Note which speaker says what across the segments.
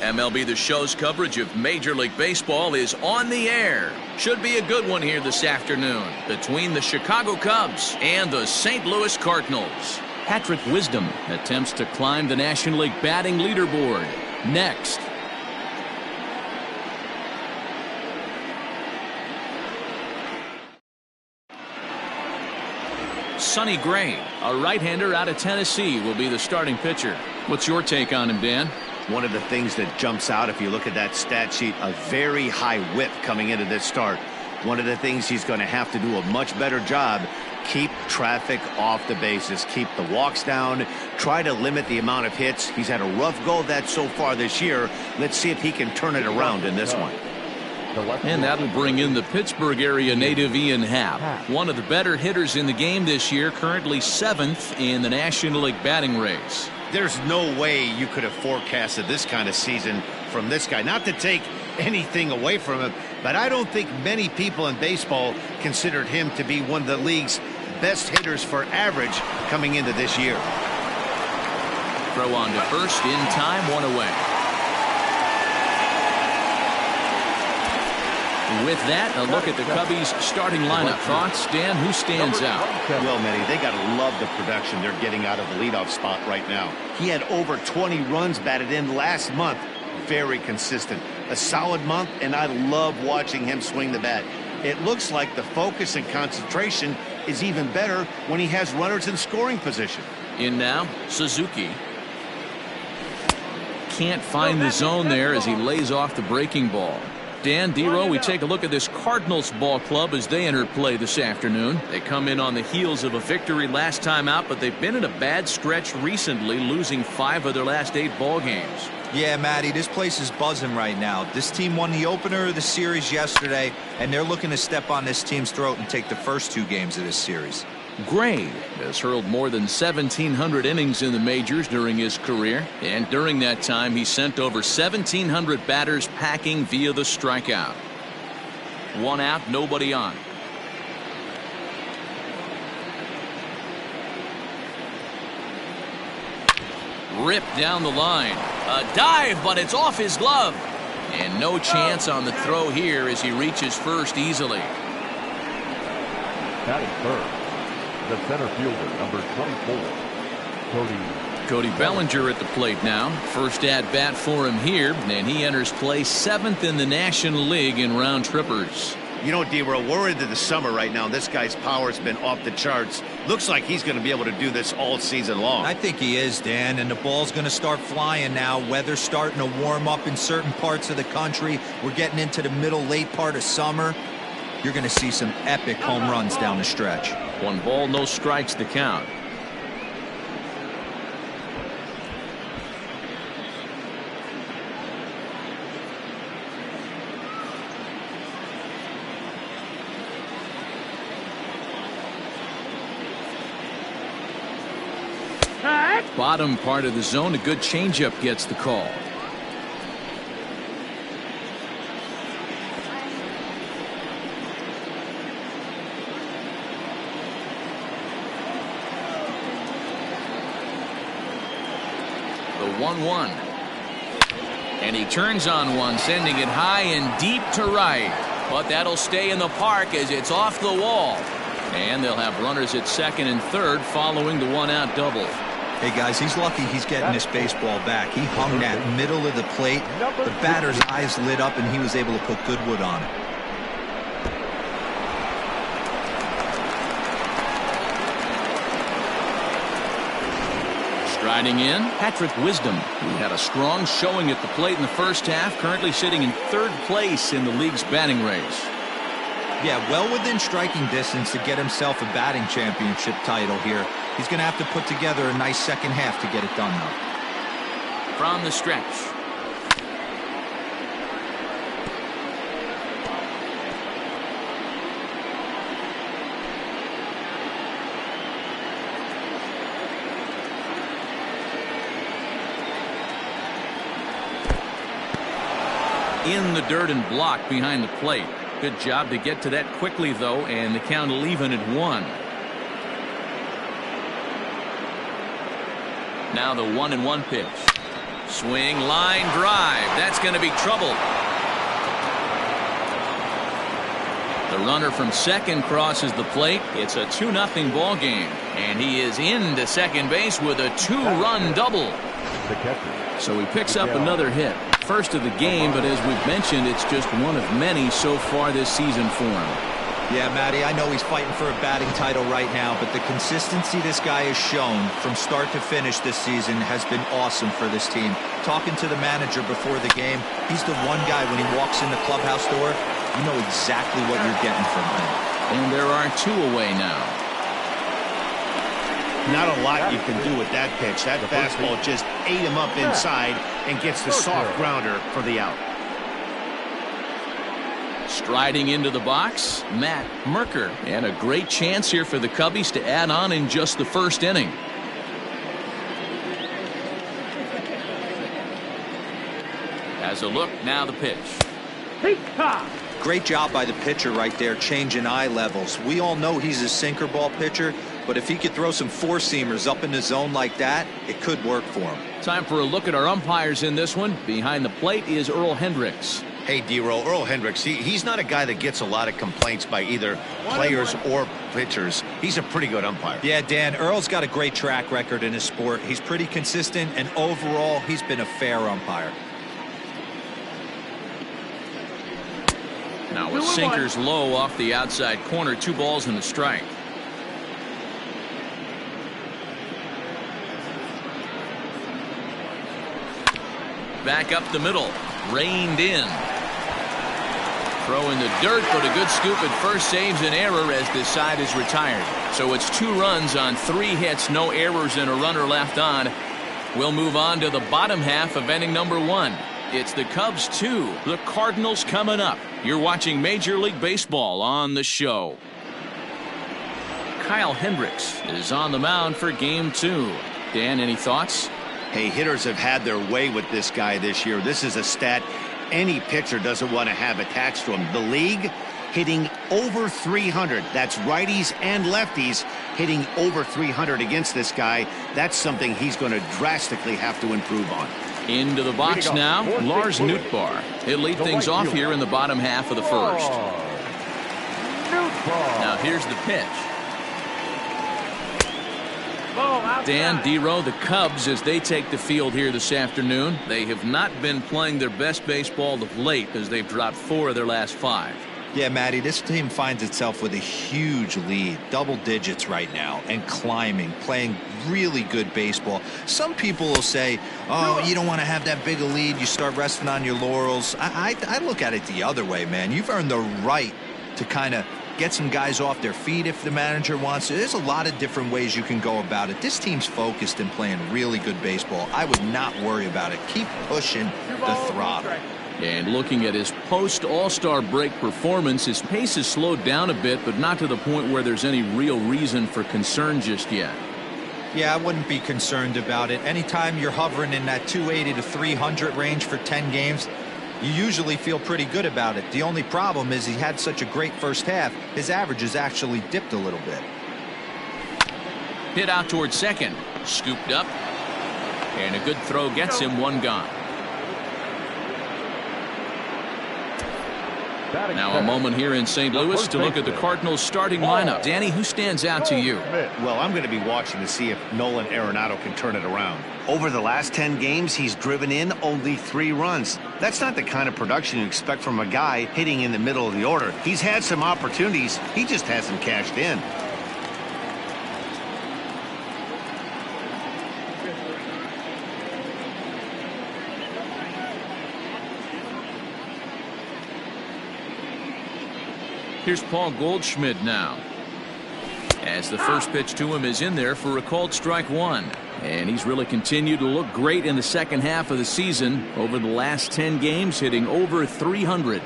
Speaker 1: MLB The Show's coverage of Major League Baseball is on the air. Should be a good one here this afternoon between the Chicago Cubs and the St. Louis Cardinals. Patrick Wisdom attempts to climb the National League batting leaderboard. Next. Sonny Gray, a right-hander out of Tennessee, will be the starting pitcher. What's your take on him, Dan?
Speaker 2: One of the things that jumps out if you look at that stat sheet, a very high whip coming into this start. One of the things he's going to have to do a much better job, keep traffic off the bases, keep the walks down, try to limit the amount of hits. He's had a rough go of that so far this year. Let's see if he can turn it around in this one.
Speaker 1: And that'll bring in the Pittsburgh area native Ian Happ, one of the better hitters in the game this year, currently 7th in the National League batting race.
Speaker 2: There's no way you could have forecasted this kind of season from this guy. Not to take anything away from him, but I don't think many people in baseball considered him to be one of the league's best hitters for average coming into this year.
Speaker 1: Throw on to first in time, one away. With that, a look at the Cubbies starting lineup. Thoughts, Dan? Who stands out?
Speaker 2: Well, Manny, they got to love the production they're getting out of the leadoff spot right now. He had over 20 runs batted in last month. Very consistent. A solid month, and I love watching him swing the bat. It looks like the focus and concentration is even better when he has runners in scoring position.
Speaker 1: In now, Suzuki. Can't find the zone there as he lays off the breaking ball. Dan, Dero, we take a look at this Cardinals ball club as they enter play this afternoon. They come in on the heels of a victory last time out, but they've been in a bad stretch recently, losing 5 of their last 8 ball games.
Speaker 3: Yeah, Matty, this place is buzzing right now. This team won the opener of the series yesterday, and they're looking to step on this team's throat and take the first 2 games of this series.
Speaker 1: Gray has hurled more than 1,700 innings in the majors during his career, and during that time he sent over 1,700 batters packing via the strikeout. 1 out, nobody on. Ripped down the line. A dive, but it's off his glove. And no chance on the throw here as he reaches first easily.
Speaker 4: Batting third, the center fielder, number 24,
Speaker 1: Cody Bellinger at the plate now. First at bat for him here, and he enters play 7th in the National League in round trippers.
Speaker 2: You know, D-Row, we're into the summer right now. This guy's power's been off the charts. Looks like he's going to be able to do this all season long.
Speaker 3: I think he is, Dan, and the ball's going to start flying now. Weather's starting to warm up in certain parts of the country. We're getting into the late part of summer. You're going to see some epic home runs down the stretch.
Speaker 1: 1 ball, no strikes to count. Bottom part of the zone, a good changeup gets the call. The 1-1. And he turns on one, sending it high and deep to right. But that'll stay in the park as it's off the wall. And they'll have runners at second and third following the 1-out double.
Speaker 3: Hey, guys, he's lucky he's getting this baseball back. He hung that middle of the plate. The batter's eyes lit up, and he was able to put good wood on it.
Speaker 1: Striding in, Patrick Wisdom, who had a strong showing at the plate in the first half, currently sitting in 3rd place in the league's batting race.
Speaker 3: Yeah, well within striking distance to get himself a batting championship title here. He's going to have to put together a nice second half to get it done, though.
Speaker 1: From the stretch. In the dirt and blocked behind the plate. Good job to get to that quickly, though, and the count will even at 1. Now the 1-1 pitch. Swing, line drive. That's going to be trouble. The runner from second crosses the plate. It's a 2-0 ball game. And he is into second base with a 2-run double. So he picks up another hit. First of the game, but as we've mentioned, it's just one of many so far this season for him.
Speaker 3: Yeah, Matty, I know he's fighting for a batting title right now, but the consistency this guy has shown from start to finish this season has been awesome for this team. Talking to the manager before the game, he's the one guy when he walks in the clubhouse door, you know exactly what you're getting from him.
Speaker 1: And there are 2 away now.
Speaker 2: Not a lot you can do with that pitch. That fastball just ate him up inside and gets the soft grounder for the out.
Speaker 1: Striding into the box, Matt Merker. And a great chance here for the Cubbies to add on in just the first inning. As a look, now the pitch.
Speaker 3: Great job by the pitcher right there, changing eye levels. We all know he's a sinker ball pitcher, but if he could throw some four-seamers up in the zone like that, it could work for him.
Speaker 1: Time for a look at our umpires in this one. Behind the plate is Earl Hendricks.
Speaker 2: Hey, D-Roll, Earl Hendricks, he's not a guy that gets a lot of complaints by either players or pitchers. He's a pretty good umpire.
Speaker 3: Yeah, Dan, Earl's got a great track record in his sport. He's pretty consistent, and overall, he's been a fair umpire.
Speaker 1: Now with sinkers low off the outside corner, 2 balls and a strike. Back up the middle, reined in. Throw in the dirt, but a good scoop at first saves an error as this side is retired. So it's 2 runs on 3 hits, no errors and a runner left on. We'll move on to the bottom half of inning number 1. It's the Cubs 2, the Cardinals coming up. You're watching Major League Baseball on the show. Kyle Hendricks is on the mound for game 2. Dan, any thoughts?
Speaker 2: Hey, hitters have had their way with this guy this year. This is a stat any pitcher doesn't want to have attached to him. The league hitting over 300. That's righties and lefties hitting over 300 against this guy. That's something he's going to drastically have to improve on.
Speaker 1: Into the box now, Lars Nootbaar. He'll lead things off here in the bottom half of the first. Now here's the pitch. Dan, D-Row, the Cubs, as they take the field here this afternoon, they have not been playing their best baseball of late as they've dropped 4 of their last 5.
Speaker 3: Yeah, Matty, this team finds itself with a huge lead, double digits right now, and climbing, playing really good baseball. Some people will say, oh, you don't want to have that big a lead, you start resting on your laurels. I look at it the other way, man. You've earned the right to kind of get some guys off their feet if the manager wants to. There's a lot of different ways you can go about it. This team's focused and playing really good baseball. I would not worry about it. Keep pushing the throttle.
Speaker 1: And looking at his post-All-Star break performance, his pace has slowed down a bit, but not to the point where there's any real reason for concern just yet.
Speaker 3: Yeah, I wouldn't be concerned about it. Anytime you're hovering in that 280 to 300 range for 10 games, you usually feel pretty good about it. The only problem is he had such a great first half, his average has actually dipped a little bit.
Speaker 1: Hit out towards second, scooped up, and a good throw gets him 1 gone. Now a moment here in St. Louis to look at the Cardinals starting lineup. Danny, who stands out to you?
Speaker 2: Well, I'm going to be watching to see if Nolan Arenado can turn it around. Over the last 10 games, he's driven in only 3 runs. That's not the kind of production you expect from a guy hitting in the middle of the order. He's had some opportunities. He just hasn't cashed in.
Speaker 1: Here's Paul Goldschmidt now, as the first pitch to him is in there for a called strike 1. And he's really continued to look great in the second half of the season. Over the last 10 games, hitting over 300.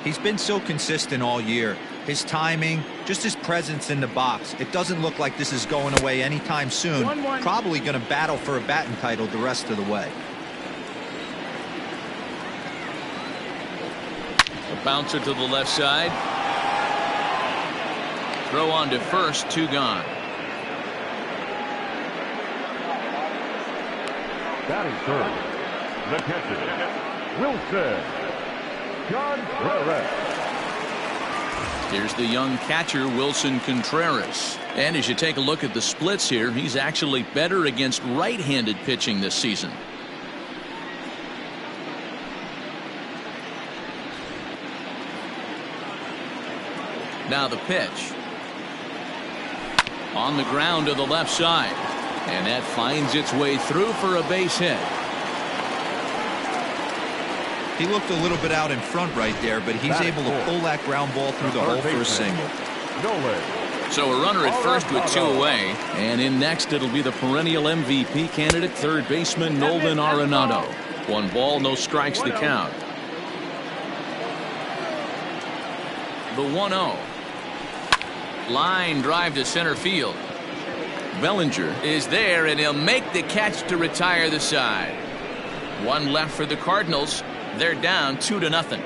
Speaker 3: He's been so consistent all year. His timing, just his presence in the box. It doesn't look like this is going away anytime soon. Probably going to battle for a batting title the rest of the way.
Speaker 1: A bouncer to the left side. Throw on to first, 2 gone.
Speaker 4: Batting third, the catcher, Wilson Contreras.
Speaker 1: Here's the young catcher, Wilson Contreras. And as you take a look at the splits here, he's actually better against right-handed pitching this season. Now the pitch. On the ground to the left side. And that finds its way through for a base hit.
Speaker 3: He looked a little bit out in front right there, but he's able to pull that ground ball through the hole for a single.
Speaker 1: So a runner at first with 2 away. And in next it'll be the perennial MVP candidate, third baseman Nolan Arenado. 1 ball, no strikes the count. The 1-0. Line drive to center field. Bellinger is there, and he'll make the catch to retire the side. 1 left for the Cardinals. They're down 2-0.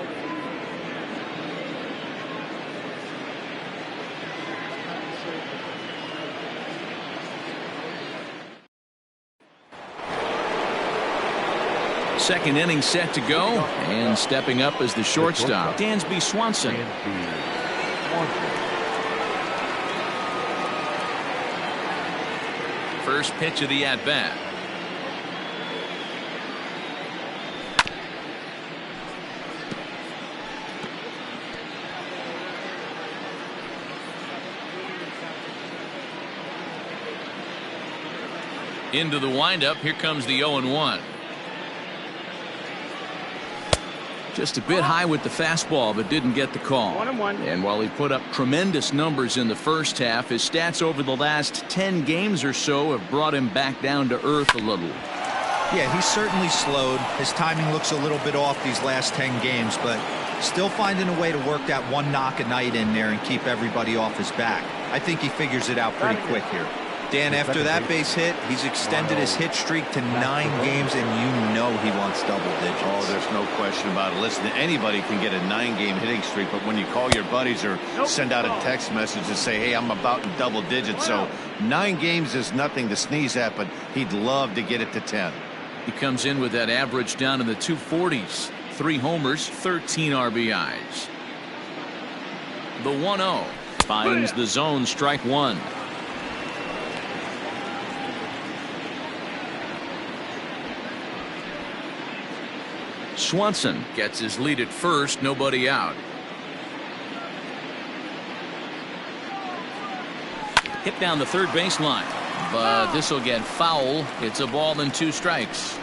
Speaker 1: Second inning set to go, and stepping up as the shortstop, Dansby Swanson. First pitch of the at-bat. Into the windup. Here comes the 0-1. Just a bit high with the fastball, but didn't get the call.
Speaker 5: 1-1.
Speaker 1: And while he put up tremendous numbers in the first half, his stats over the last 10 games or so have brought him back down to earth a little.
Speaker 3: Yeah, he's certainly slowed. His timing looks a little bit off these last 10 games, but still finding a way to work that 1 knock a night in there and keep everybody off his back. I think he figures it out pretty quick here. Dan, after that base hit, he's extended his hit streak to 9 games, and you know he wants double digits.
Speaker 2: Oh, there's no question about it. Listen, anybody can get a 9-game hitting streak, but when you call your buddies or send out a text message and say, hey, I'm about in double digits, so 9 games is nothing to sneeze at, but he'd love to get it to 10.
Speaker 1: He comes in with that average down in the 240s. 3 homers, 13 RBIs. The 1-0 finds the zone, strike 1. Swanson gets his lead at first, nobody out. Hit down the third baseline, but this will get foul. It's a ball and 2 strikes.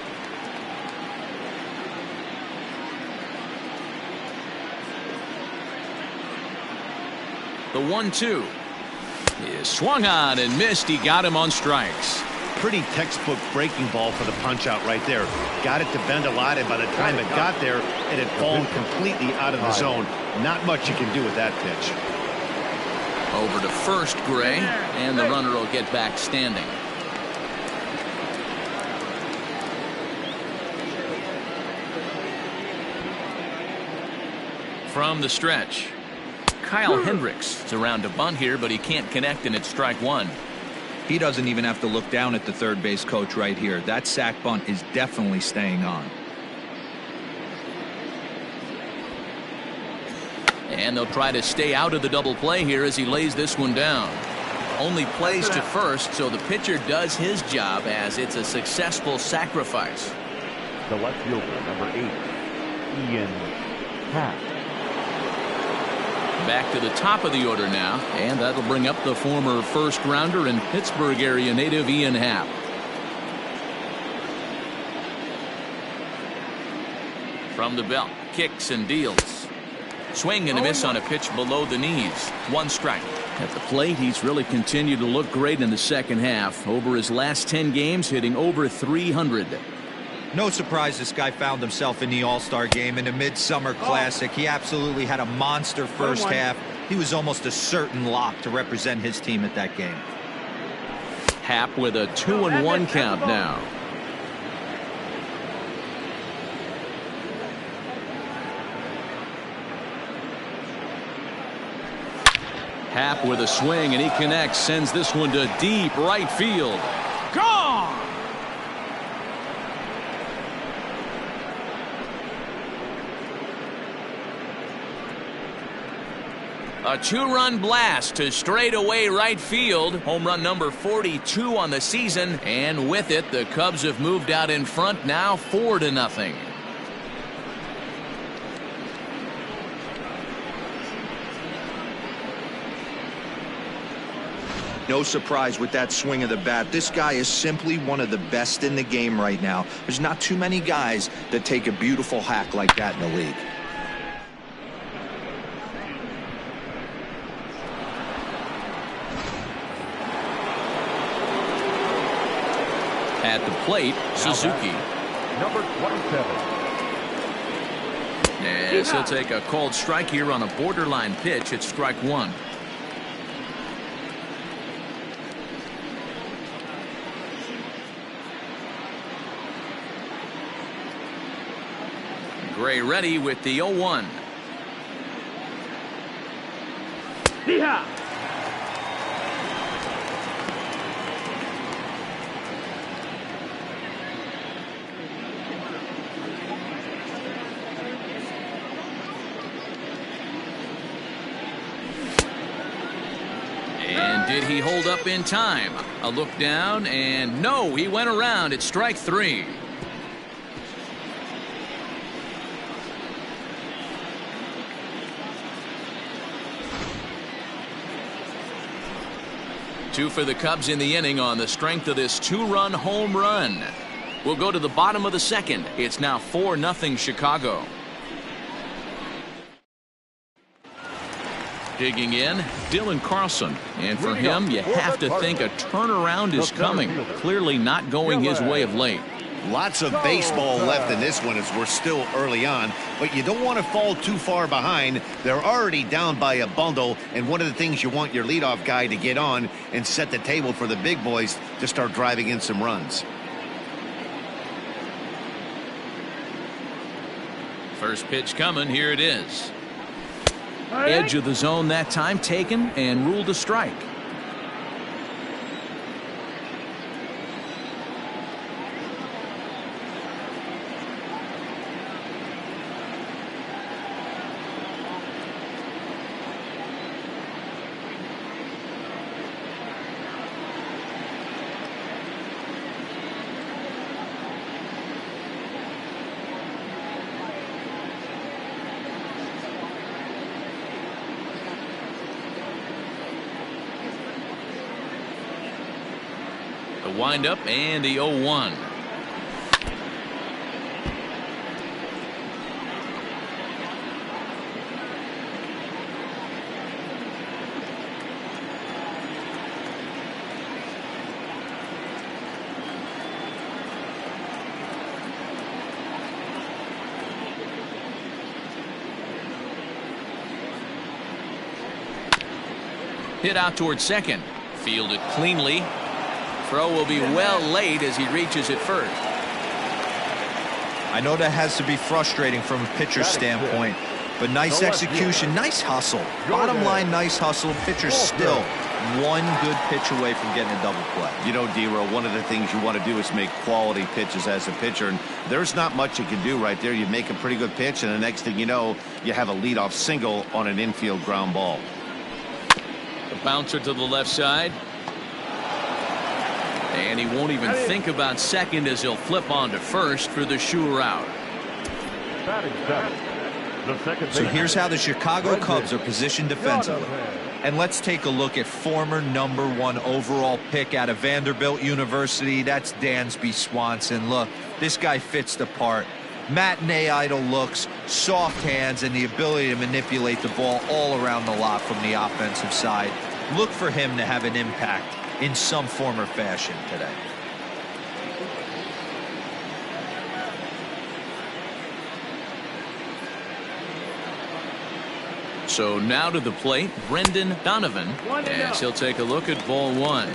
Speaker 1: The 1-2 is swung on and missed. He got him on strikes.
Speaker 2: Pretty textbook breaking ball for the punch out right there. Got it to bend a lot, and by the time it got there, it had fallen completely out of the zone. Not much you can do with that pitch.
Speaker 1: Over to first, Gray, and the runner will get back standing. From the stretch, Kyle Hendricks is around to bunt here, but he can't connect, and it's strike 1.
Speaker 3: He doesn't even have to look down at the third base coach right here. That sac bunt is definitely staying on.
Speaker 1: And they'll try to stay out of the double play here as he lays this one down. Only plays to first, so the pitcher does his job as it's a successful sacrifice.
Speaker 4: The left fielder, number 8, Ian Happ.
Speaker 1: Back to the top of the order now, and that'll bring up the former first rounder and Pittsburgh area native Ian Happ. From the belt, kicks and deals. Swing and a miss on a pitch below the knees. 1 strike. At the plate, he's really continued to look great in the second half. Over his last 10 games, hitting over 300.
Speaker 3: No surprise this guy found himself in the All-Star game in the Midsummer Classic. He absolutely had a monster first half. He was almost a certain lock to represent his team at that game.
Speaker 1: Happ with a 2-1 count now. Happ with a swing, and he connects, sends this one to deep right field. Gone! A two-run blast to straightaway right field. Home run number 42 on the season. And with it, the Cubs have moved out in front now 4-0.
Speaker 5: No surprise with that swing of the bat. This guy is simply one of the best in the game right now. There's not too many guys that take a beautiful hack like that in the league.
Speaker 1: At the plate, Suzuki.
Speaker 4: Number 27.
Speaker 1: Yes, he'll take a called strike here on a borderline pitch. It's strike one. Gray ready with the 0-1.
Speaker 4: Yeah.
Speaker 1: And did he hold up in time? A look down, and no, he went around. It's strike three. Two for the Cubs in the inning on the strength of this two-run home run. We'll go to the bottom of the second. It's now 4-0 Chicago. Digging in, Dylan Carlson. And for him, you have to think a turnaround is coming. Clearly not going his way of late.
Speaker 2: Lots of baseball left in this one as we're still early on, but you don't want to fall too far behind. They're already down by a bundle, and one of the things you want your leadoff guy to get on and set the table for the big boys to start driving in some runs.
Speaker 1: First pitch coming. Here it is. Edge of the zone that time taken and ruled a strike. The windup and the 0-1. Hit out towards second. Fielded cleanly. Throw will be well late as he reaches it first.
Speaker 3: I know that has to be frustrating from a pitcher's standpoint, but nice execution, nice hustle. Bottom line, nice hustle. Pitcher's still one good pitch away from getting a double play.
Speaker 2: You know, D-Row, one of the things you want to do is make quality pitches as a pitcher, and there's not much you can do right there. You make a pretty good pitch, and the next thing you know, you have a leadoff single on an infield ground ball.
Speaker 1: The bouncer to the left side. And he won't even think about second as he'll flip on to first for the sure out.
Speaker 3: So here's how the Chicago Cubs are positioned defensively. And let's take a look at former #1 overall pick out of Vanderbilt University. That's Dansby Swanson. Look, this guy fits the part. Matinee idol looks, soft hands, and the ability to manipulate the ball all around the lot from the offensive side. Look for him to have an impact in some form or fashion today.
Speaker 1: So now to the plate, Brendan Donovan, as he'll take a look at ball one.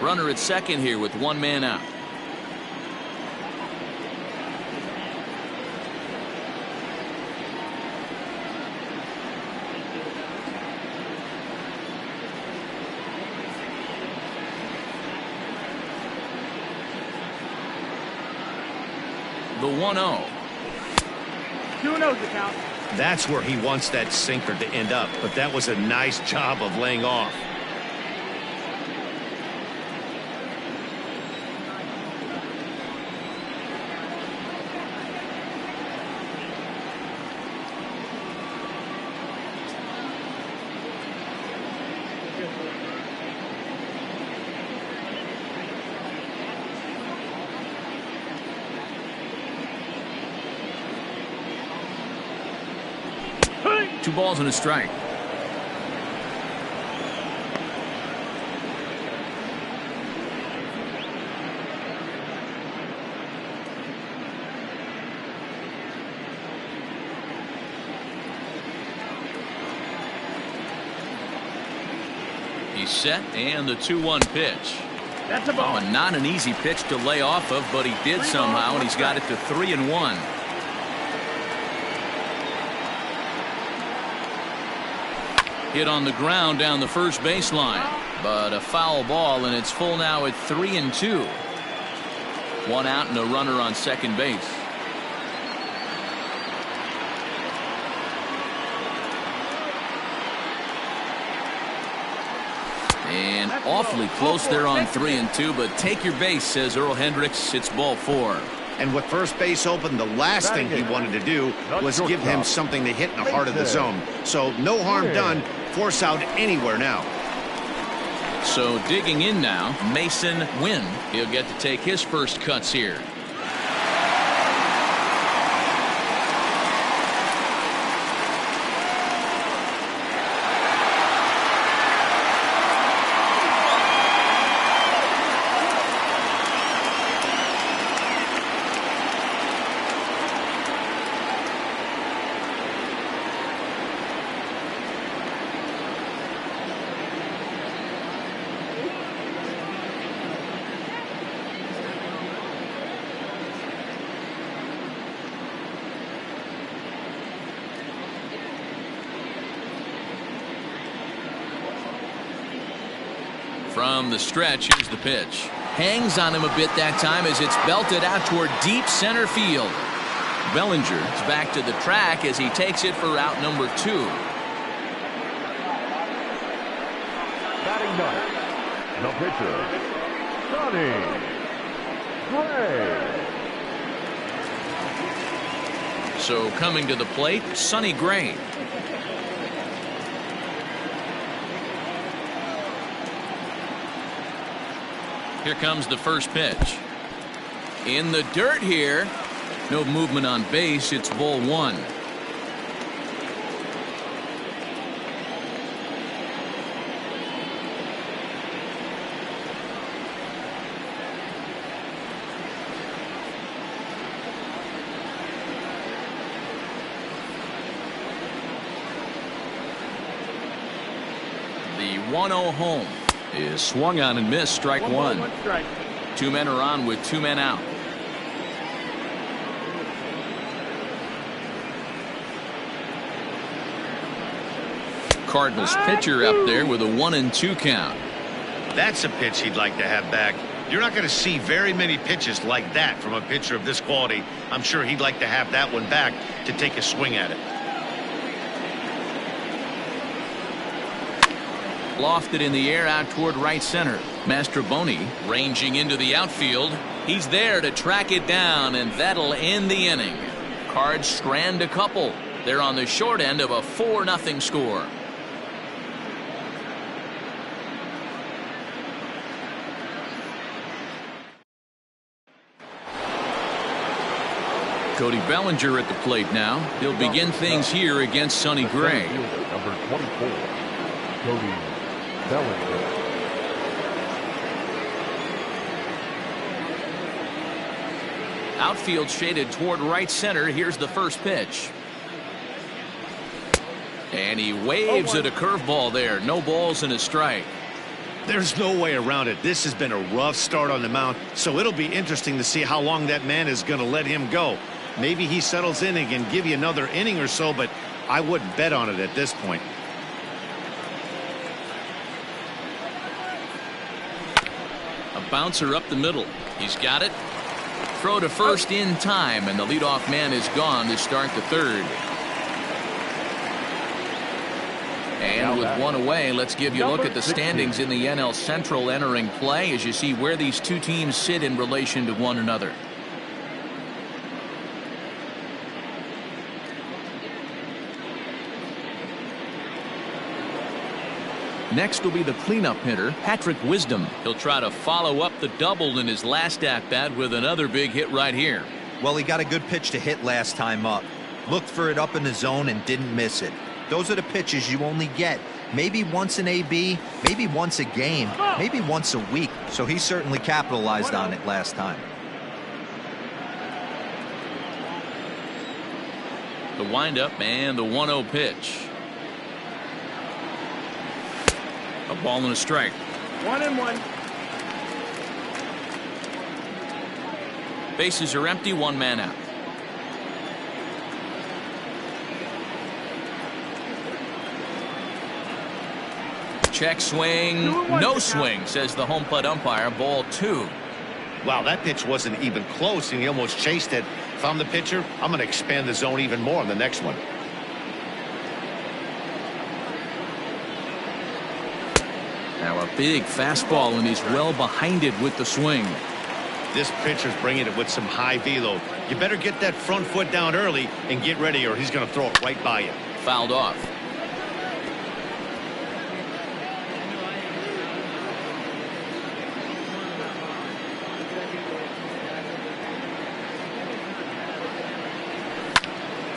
Speaker 1: Runner at second here with one man out. The 1-0.
Speaker 6: 2-0 the count.
Speaker 2: That's where he wants that sinker to end up, but that was a nice job of laying off.
Speaker 1: Two balls and a strike. He's set, and the 2-1 pitch.
Speaker 6: That's a ball.
Speaker 1: Oh, and not an easy pitch to lay off of, but he did somehow, and he's got it to 3-1. Hit on the ground down the first baseline, but a foul ball, and it's full now at 3-2. One out and a runner on second base. And awfully close there on 3-2, but take your base, says Earl Hendricks. It's ball 4.
Speaker 2: And with first base open, the last thing he wanted to do was give him something to hit in the heart of the zone. So no harm done. Force out anywhere now.
Speaker 1: So digging in now, Mason Wynn. He'll get to take his first cuts here. From the stretch, here's the pitch. Hangs on him a bit that time as it's belted out toward deep center field. Bellinger is back to the track as he takes it for out number 2.
Speaker 4: Batting ninth, the pitcher, Sonny Gray.
Speaker 1: So coming to the plate, Sonny Gray. Here comes the first pitch. In the dirt here. No movement on base. It's ball 1. The 1-0 home is swung on and missed. Strike 1.
Speaker 6: 1 strike.
Speaker 1: 2 men are on with 2 men out. Cardinals pitcher up there with a 1-2 count.
Speaker 2: That's a pitch he'd like to have back. You're not going to see very many pitches like that from a pitcher of this quality. I'm sure he'd like to have that one back to take a swing at it.
Speaker 1: Lofted in the air out toward right center. Mastroboni ranging into the outfield. He's there to track it down, and that'll end the inning. Cards strand a couple. They're on the short end of a 4-0 score. Cody Bellinger at the plate now. He'll begin things here against Sonny Gray.
Speaker 4: Number 24, Cody Bellinger.
Speaker 1: Outfield shaded toward right center. Here's the first pitch. And he waves at a curveball there. No balls and a strike.
Speaker 2: There's no way around it. This has been a rough start on the mound, so it'll be interesting to see how long that man is going to let him go. Maybe he settles in and can give you another inning or so, but I wouldn't bet on it at this point.
Speaker 1: A bouncer up the middle. He's got it. throw to first in time, and the leadoff man is gone to start the third. And with one away, let's give you a look at the standings in the NL Central entering play as you see where these two teams sit in relation to one another. Next will be the cleanup hitter, Patrick Wisdom. He'll try to follow up the double in his last at-bat with another big hit right here.
Speaker 3: Well, he got a good pitch to hit last time up. Looked for it up in the zone and didn't miss it. Those are the pitches you only get maybe once an AB, maybe once a game, maybe once a week. So he certainly capitalized on it last time.
Speaker 1: The windup and the 1-0 pitch. A ball and a strike.
Speaker 6: 1-1.
Speaker 1: Bases are empty, one man out. Check swing, no swing, says the home plate umpire. Ball 2.
Speaker 2: Wow, that pitch wasn't even close, and he almost chased it. If I'm the pitcher, I'm going to expand the zone even more on the next one.
Speaker 1: Now a big fastball, and he's well behind it with the swing.
Speaker 2: This pitcher's bringing it with some high velo. You better get that front foot down early and get ready, or he's going to throw it right by you.
Speaker 1: Fouled off.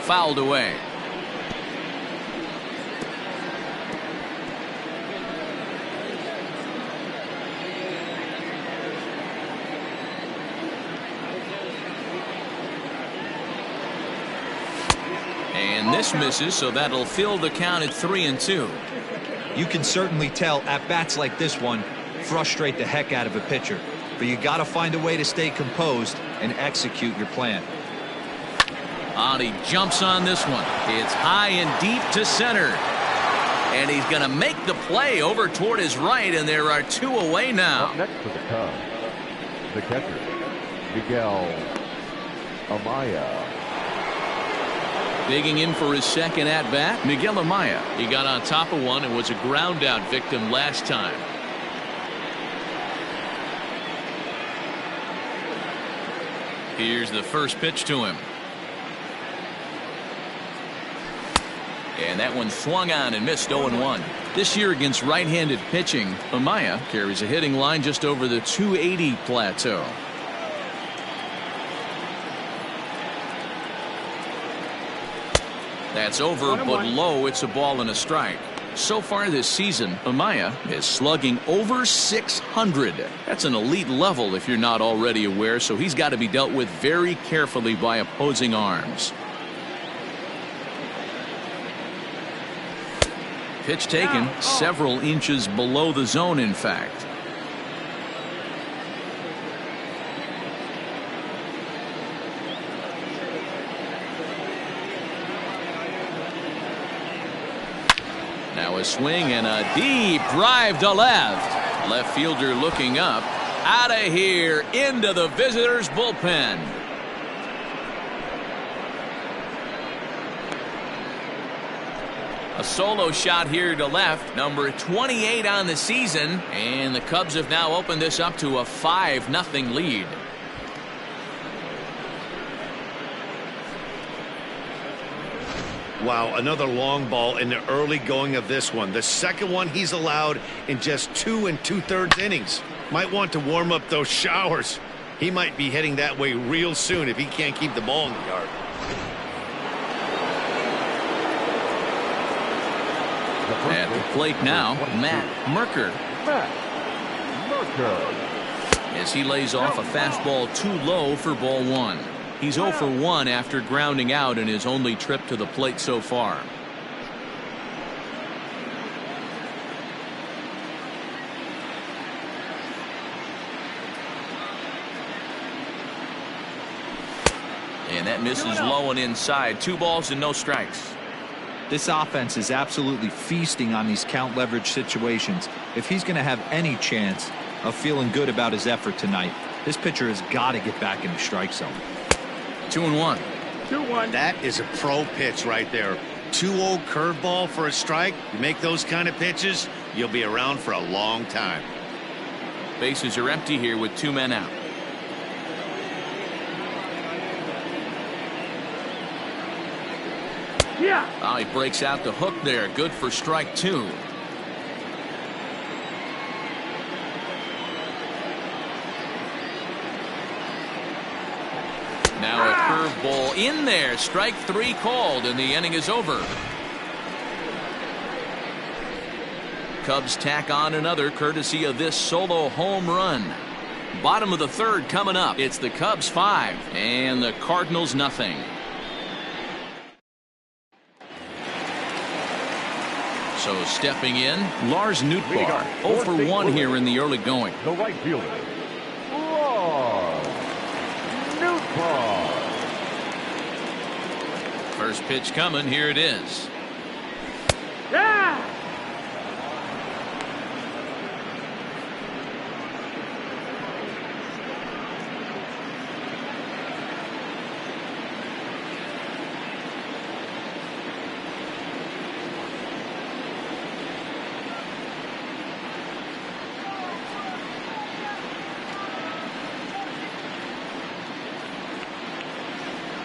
Speaker 1: Fouled away. And this misses, so that'll fill the count at 3-2.
Speaker 3: You can certainly tell at bats like this one frustrate the heck out of a pitcher, but you got to find a way to stay composed and execute your plan.
Speaker 1: He jumps on this one. It's high and deep to center, and he's going to make the play over toward his right, and there are 2 away now.
Speaker 4: Up next for the Cubs, the catcher, Miguel Amaya.
Speaker 1: Digging in for his second at-bat, Miguel Amaya. He got on top of one and was a ground-out victim last time. Here's the first pitch to him. And that one swung on and missed 0-1. This year against right-handed pitching, Amaya carries a hitting line just over the 280 plateau. That's over, but low. It's a ball and a strike. So far this season, Amaya is slugging over 600. That's an elite level if you're not already aware, so he's got to be dealt with very carefully by opposing arms. Pitch taken several inches below the zone, in fact. Now a swing and a deep drive to left. Left fielder looking up. Out of here into the visitors' bullpen. A solo shot here to left, number 28 on the season, and the Cubs have now opened this up to a 5-0 lead.
Speaker 2: Wow, another long ball in the early going of this one. The second one he's allowed in just 2 2/3 innings. Might want to warm up those showers. He might be heading that way real soon if he can't keep the ball in the yard.
Speaker 1: At the plate now, Matt Merker. As he lays off a fastball too low for ball 1. He's 0 for 1 after grounding out in his only trip to the plate so far. And that misses low and inside. 2 balls and no strikes.
Speaker 3: This offense is absolutely feasting on these count leverage situations. If he's going to have any chance of feeling good about his effort tonight, This pitcher has got to get back in the strike zone.
Speaker 1: 2-1.
Speaker 6: 2-1.
Speaker 2: That is a pro pitch right there. 2-0 curveball for a strike. You make those kind of pitches, you'll be around for a long time.
Speaker 1: Bases are empty here with 2 men out.
Speaker 6: Yeah.
Speaker 1: Oh, he breaks out the hook there. Good for strike 2. Now a curveball in there. Strike 3 called, and the inning is over. Cubs tack on another courtesy of this solo home run. Bottom of the 3rd coming up. It's the Cubs 5 and the Cardinals nothing. So stepping in, Lars Nootbaar, 0 for 1 here in the early going.
Speaker 4: The right fielder, Lars Nootbaar.
Speaker 1: First pitch coming. Here it is.
Speaker 6: Yeah.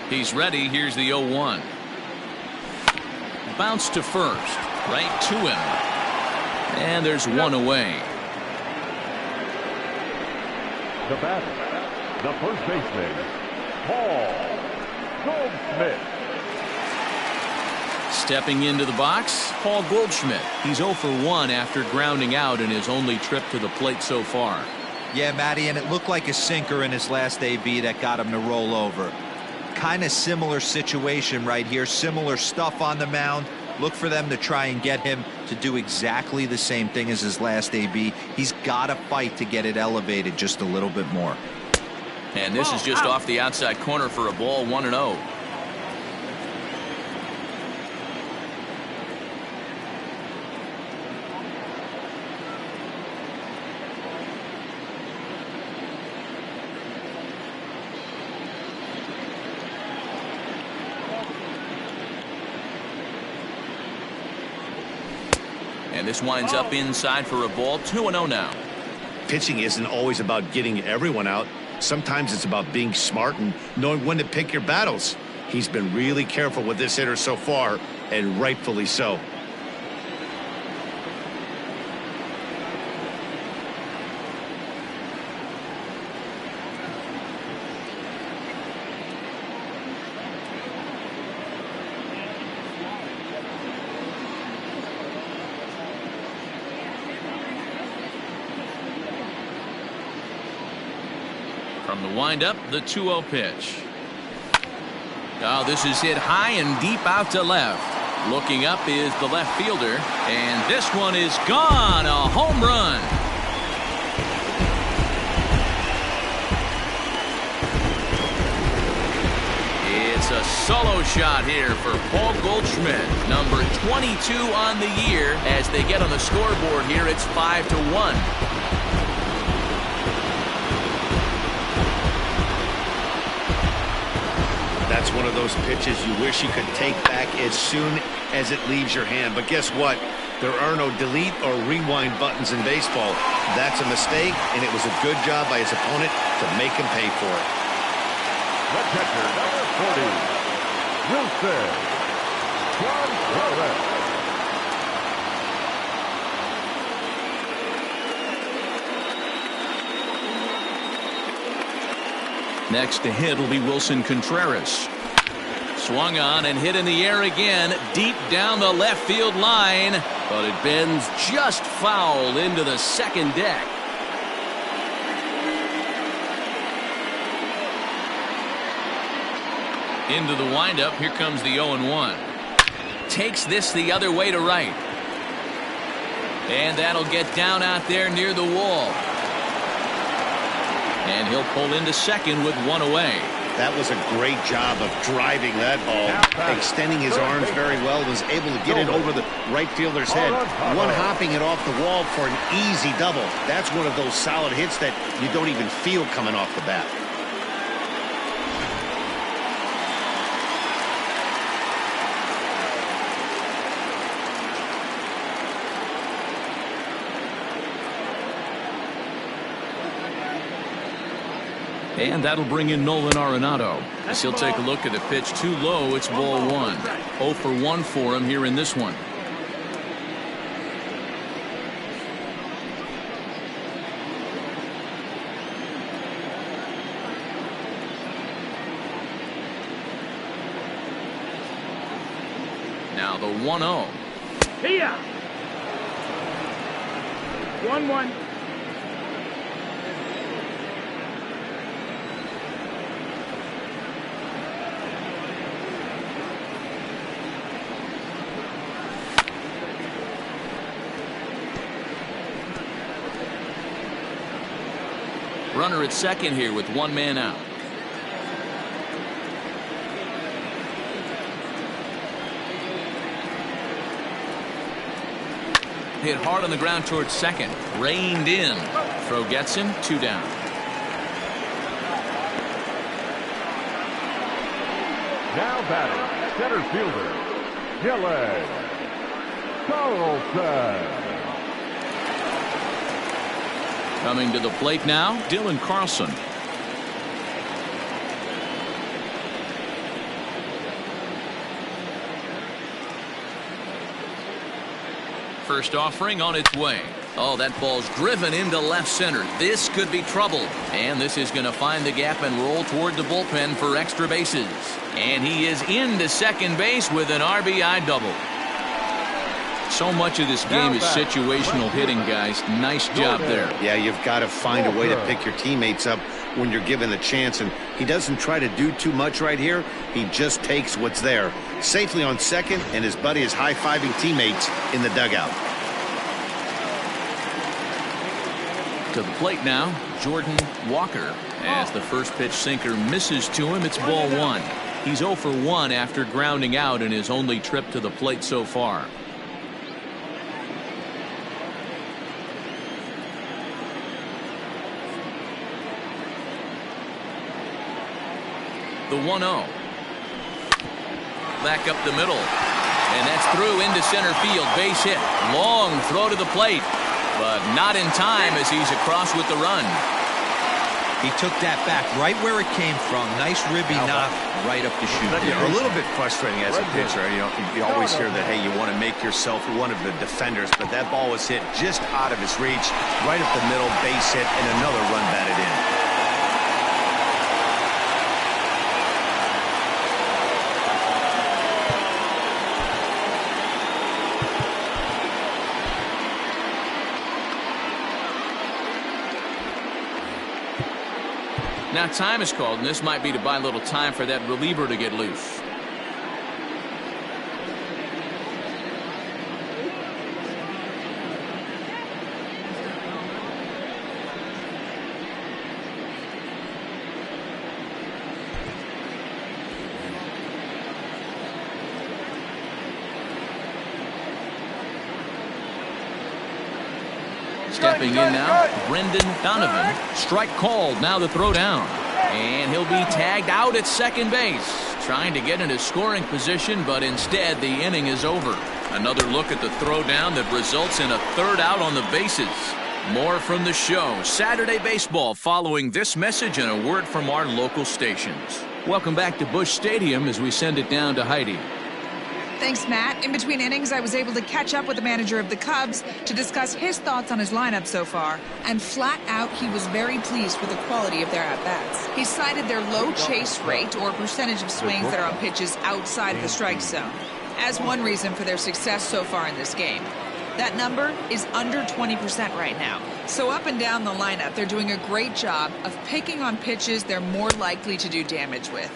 Speaker 1: He's ready. Here's the 0-1. Bounce to first. Right to him. And there's one away.
Speaker 4: The batter, the first baseman, Paul Goldschmidt.
Speaker 1: Stepping into the box, Paul Goldschmidt. He's 0 for 1 after grounding out in his only trip to the plate so far.
Speaker 3: Yeah, Matty, and it looked like a sinker in his last AB that got him to roll over. Kind of similar situation right here. Similar stuff on the mound. Look for them to try and get him to do exactly the same thing as his last AB. He's got to fight to get it elevated just a little bit more.
Speaker 1: And this is just off the outside corner for a ball. 1-0. And this winds up inside for a ball. 2-0 now.
Speaker 2: Pitching isn't always about getting everyone out. Sometimes it's about being smart and knowing when to pick your battles. He's been really careful with this hitter so far, and rightfully so.
Speaker 1: From the windup, the 2-0 pitch. Oh, this is hit high and deep out to left. Looking up is the left fielder, and this one is gone. A home run. It's a solo shot here for Paul Goldschmidt, number 22 on the year. As they get on the scoreboard here, it's 5-1.
Speaker 2: That's one of those pitches you wish you could take back as soon as it leaves your hand. But guess what? There are no delete or rewind buttons in baseball. That's a mistake, and it was a good job by his opponent to make him pay for it.
Speaker 4: The catcher, number 40, Wilson Contreras.
Speaker 1: Next to hit will be Wilson Contreras. Swung on and hit in the air again, deep down the left field line, but it bends just foul into the second deck. Into the windup, here comes the 0-1. Takes this the other way to right. And that'll get down out there near the wall. And he'll pull into second with one away.
Speaker 2: That was a great job of driving that ball, extending his arms very well, was able to get it over the right fielder's head, one-hopping it off the wall for an easy double. That's one of those solid hits that you don't even feel coming off the bat.
Speaker 1: And that'll bring in Nolan Arenado. As he'll take a look at the pitch too low. It's ball one. 0 for 1 for him here in this one. Now the 1-0.
Speaker 6: Here. 1-1.
Speaker 1: Runner at second here with 1 man out. Hit hard on the ground towards second. Reined in. Throw gets him. 2 down.
Speaker 4: Now batting, center fielder, Dylan Carlson.
Speaker 1: Coming to the plate now, Dylan Carlson. First offering on its way. Oh, that ball's driven into left center. This could be trouble. And this is going to find the gap and roll toward the bullpen for extra bases. And he is into second base with an RBI double. So much of this game is situational hitting, guys. Nice job there.
Speaker 2: Yeah, you've got to find a way to pick your teammates up when you're given the chance, and he doesn't try to do too much right here. He just takes what's there. Safely on second, and his buddy is high-fiving teammates in the dugout.
Speaker 1: To the plate now, Jordan Walker. As the first pitch sinker misses to him, it's ball one. He's 0 for 1 after grounding out in his only trip to the plate so far. The 1-0. Back up the middle. And that's through into center field. Base hit. Long throw to the plate. But not in time as he's across with the run.
Speaker 3: He took that back right where it came from. Nice ribby knock right up the chute.
Speaker 2: Yeah, a little bit frustrating as a pitcher. You always hear that, hey, you want to make yourself one of the defenders, but that ball was hit just out of his reach, right up the middle, base hit, and another run batted in.
Speaker 1: Now time is called, and this might be to buy a little time for that reliever to get loose. Stepping in now, Brendan Donovan. Strike called. Now the throw down. And he'll be tagged out at second base. Trying to get into scoring position, but instead the inning is over. Another look at the throw down that results in a third out on the bases. More from the show. Saturday Baseball following this message and a word from our local stations. Welcome back to Busch Stadium as we send it down to Heidi.
Speaker 7: Thanks, Matt. In between innings, I was able to catch up with the manager of the Cubs to discuss his thoughts on his lineup so far. And flat out, he was very pleased with the quality of their at-bats. He cited their low chase rate, or percentage of swings that are on pitches outside of the strike zone, as one reason for their success so far in this game. That number is under 20% right now. So up and down the lineup, they're doing a great job of picking on pitches they're more likely to do damage with.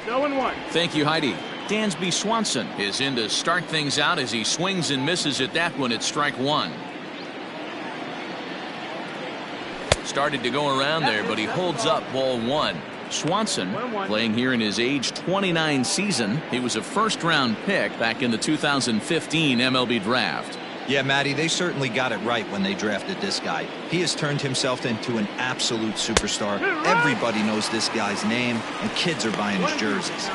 Speaker 6: 0-1.
Speaker 1: Thank you, Heidi. Dansby Swanson is in to start things out as he swings and misses at that one at strike one. Started to go around there, but he holds up ball one. Swanson, playing here in his age 29 season. He was a first-round pick back in the 2015 MLB draft.
Speaker 3: Yeah, Matty, they certainly got it right when they drafted this guy. He has turned himself into an absolute superstar. Everybody knows this guy's name, and kids are buying his jerseys.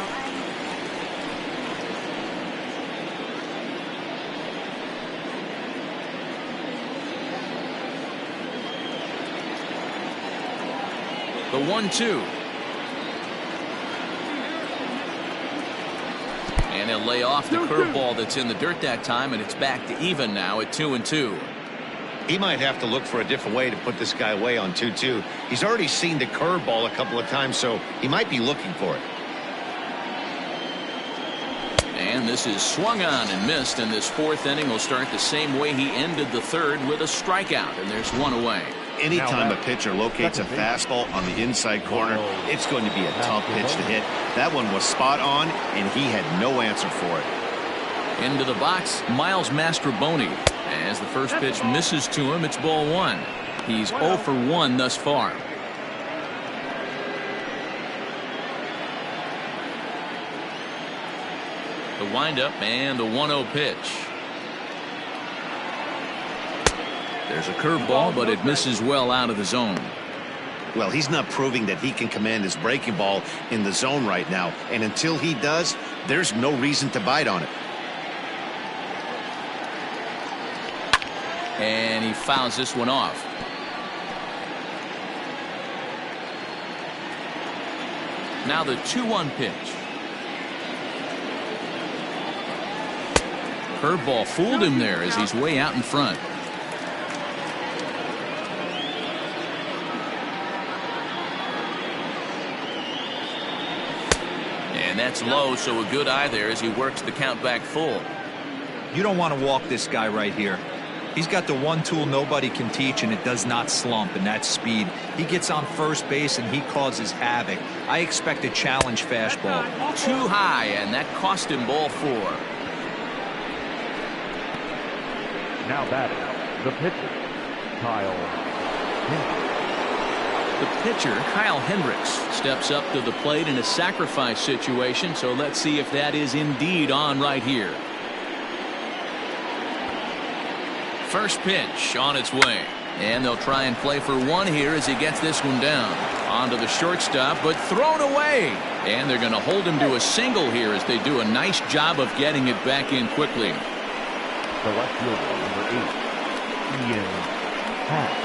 Speaker 1: The 1-2. And he'll lay off the curveball that's in the dirt that time, and it's back to even now at 2-2.
Speaker 2: He might have to look for a different way to put this guy away on 2-2. He's already seen the curveball a couple of times, so he might be looking for it.
Speaker 1: And this is swung on and missed, and this fourth inning will start the same way he ended the third, with a strikeout, and there's one away.
Speaker 2: Anytime a pitcher locates a fastball on the inside corner, it's going to be a tough pitch to hit. That one was spot on, and he had no answer for it.
Speaker 1: Into the box, Miles Mastrobuoni. As the first pitch misses to him, it's ball one. He's 0 for 1 thus far. The windup and the 1-0 pitch. There's a curveball, but it misses well out of the zone.
Speaker 2: Well, he's not proving that he can command his breaking ball in the zone right now. And until he does, there's no reason to bite on it.
Speaker 1: And he fouls this one off. Now the 2-1 pitch. Curveball fooled him there as he's way out in front. And that's low, so a good eye there as he works the count back full.
Speaker 3: You don't want to walk this guy right here. He's got the one tool nobody can teach, and it does not slump, and that's speed. He gets on first base, and he causes havoc. I expect a challenge fastball.
Speaker 1: Too high, and that cost him ball 4.
Speaker 4: Now batting, the pitcher, Kyle Hendricks.
Speaker 1: The pitcher, Kyle Hendricks, steps up to the plate in a sacrifice situation, so let's see if that is indeed on right here. First pitch on its way, and they'll try and play for one here as he gets this one down. Onto the shortstop, but thrown away, and they're going to hold him to a single here as they do a nice job of getting it back in quickly.
Speaker 4: The left fielder, number 8, Ian Happ.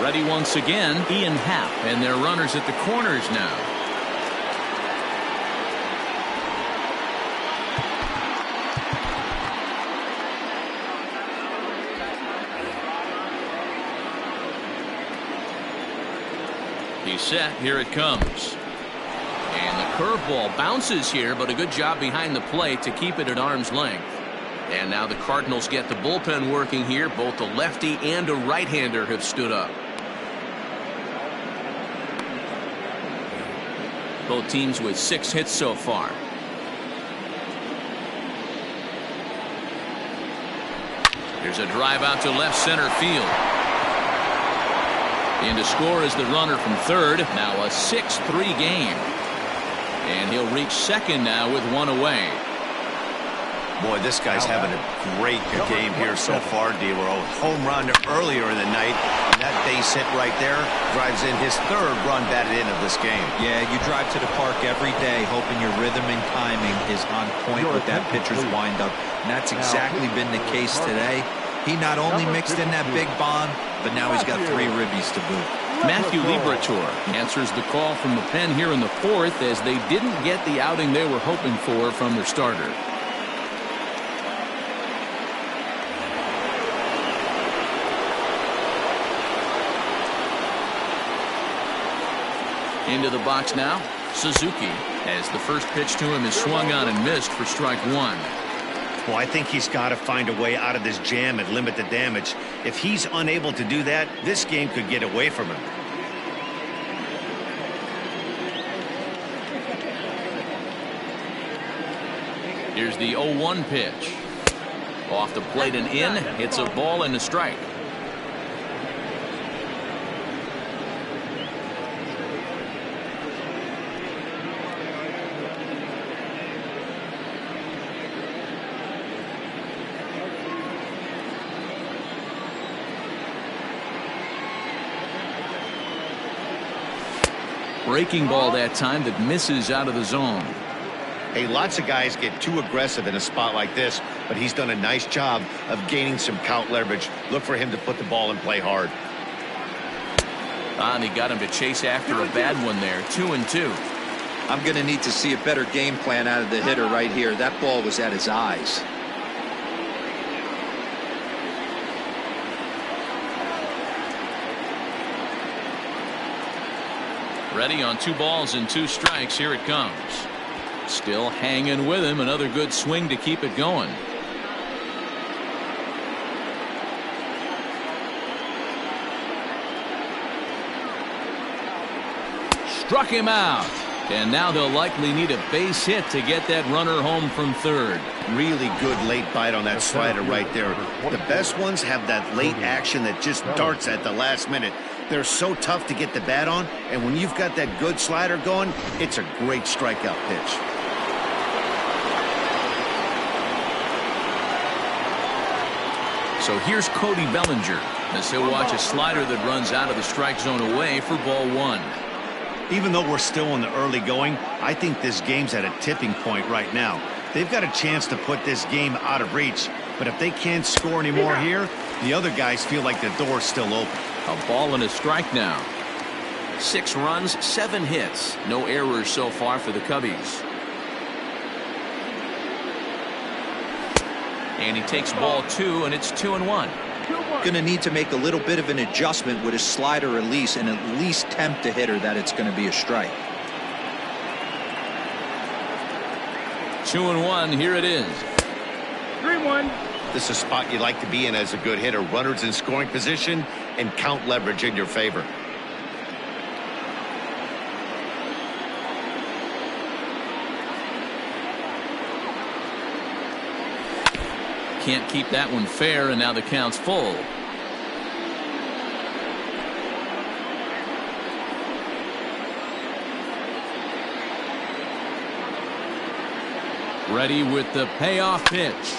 Speaker 1: Ready once again, Ian Happ, and their runners at the corners now. He's set. Here it comes. And the curveball bounces here, but a good job behind the plate to keep it at arm's length. And now the Cardinals get the bullpen working here. Both a lefty and a right-hander have stood up. Both teams with 6 hits so far. There's a drive out to left center field. In to score is the runner from third. Now a 6-3 game. And he'll reach second now with one away.
Speaker 2: Boy, this guy's having a great game here so far, D-Row. Home run earlier in the night. And that base hit right there drives in his third run batted in of this game.
Speaker 3: Yeah, you drive to the park every day hoping your rhythm and timing is on point with that pitcher's windup. And that's exactly been the case today. He not only mixed in that big bomb, but now he's got 3 ribbies to boot.
Speaker 1: Matthew Liberatore answers the call from the pen here in the 4th as they didn't get the outing they were hoping for from their starter. Into the box now, Suzuki, as the first pitch to him is swung on and missed for strike 1.
Speaker 2: Well, I think he's got to find a way out of this jam and limit the damage. If he's unable to do that, this game could get away from him.
Speaker 1: Here's the 0-1 pitch. Off the plate and in, hits a ball and a strike. Breaking ball that time that misses out of the zone.
Speaker 2: Hey, lots of guys get too aggressive in a spot like this, but he's done a nice job of gaining some count leverage. Look for him to put the ball and play hard.
Speaker 1: And he got him to chase after a bad one there. 2-2.
Speaker 5: I'm going to need to see a better game plan out of the hitter right here. That ball was at his eyes.
Speaker 1: Ready on 2 balls and 2 strikes. Here it comes. Still hanging with him. Another good swing to keep it going. Struck him out. And now they'll likely need a base hit to get that runner home from third.
Speaker 2: Really good late bite on that slider right there. The best ones have that late action that just darts at the last minute. They're so tough to get the bat on, and when you've got that good slider going, it's a great strikeout pitch.
Speaker 1: So here's Cody Bellinger as he'll watch a slider that runs out of the strike zone away for ball 1.
Speaker 2: Even though we're still in the early going, I think this game's at a tipping point right now. They've got a chance to put this game out of reach, but if they can't score anymore here, the other guys feel like the door's still open.
Speaker 1: A ball and a strike now. 6 runs, 7 hits. No errors so far for the Cubbies. And he takes ball 2, and it's 2-1.
Speaker 5: Going to need to make a little bit of an adjustment with his slider release and at least tempt the hitter that it's going to be a strike.
Speaker 1: 2-1. Here it is.
Speaker 6: 3-1.
Speaker 2: This is a spot you like to be in as a good hitter. Runners in scoring position and count leverage in your favor.
Speaker 1: Can't keep that one fair, and now the count's full. Ready with the payoff pitch.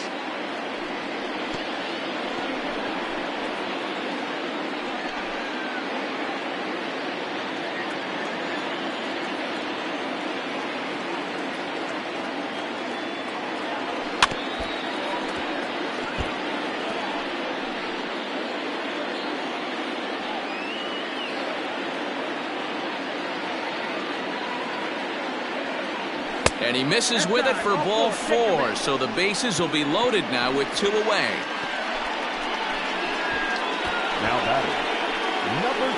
Speaker 1: And he misses with it for ball 4. So the bases will be loaded now with 2 away.
Speaker 4: Now batting, number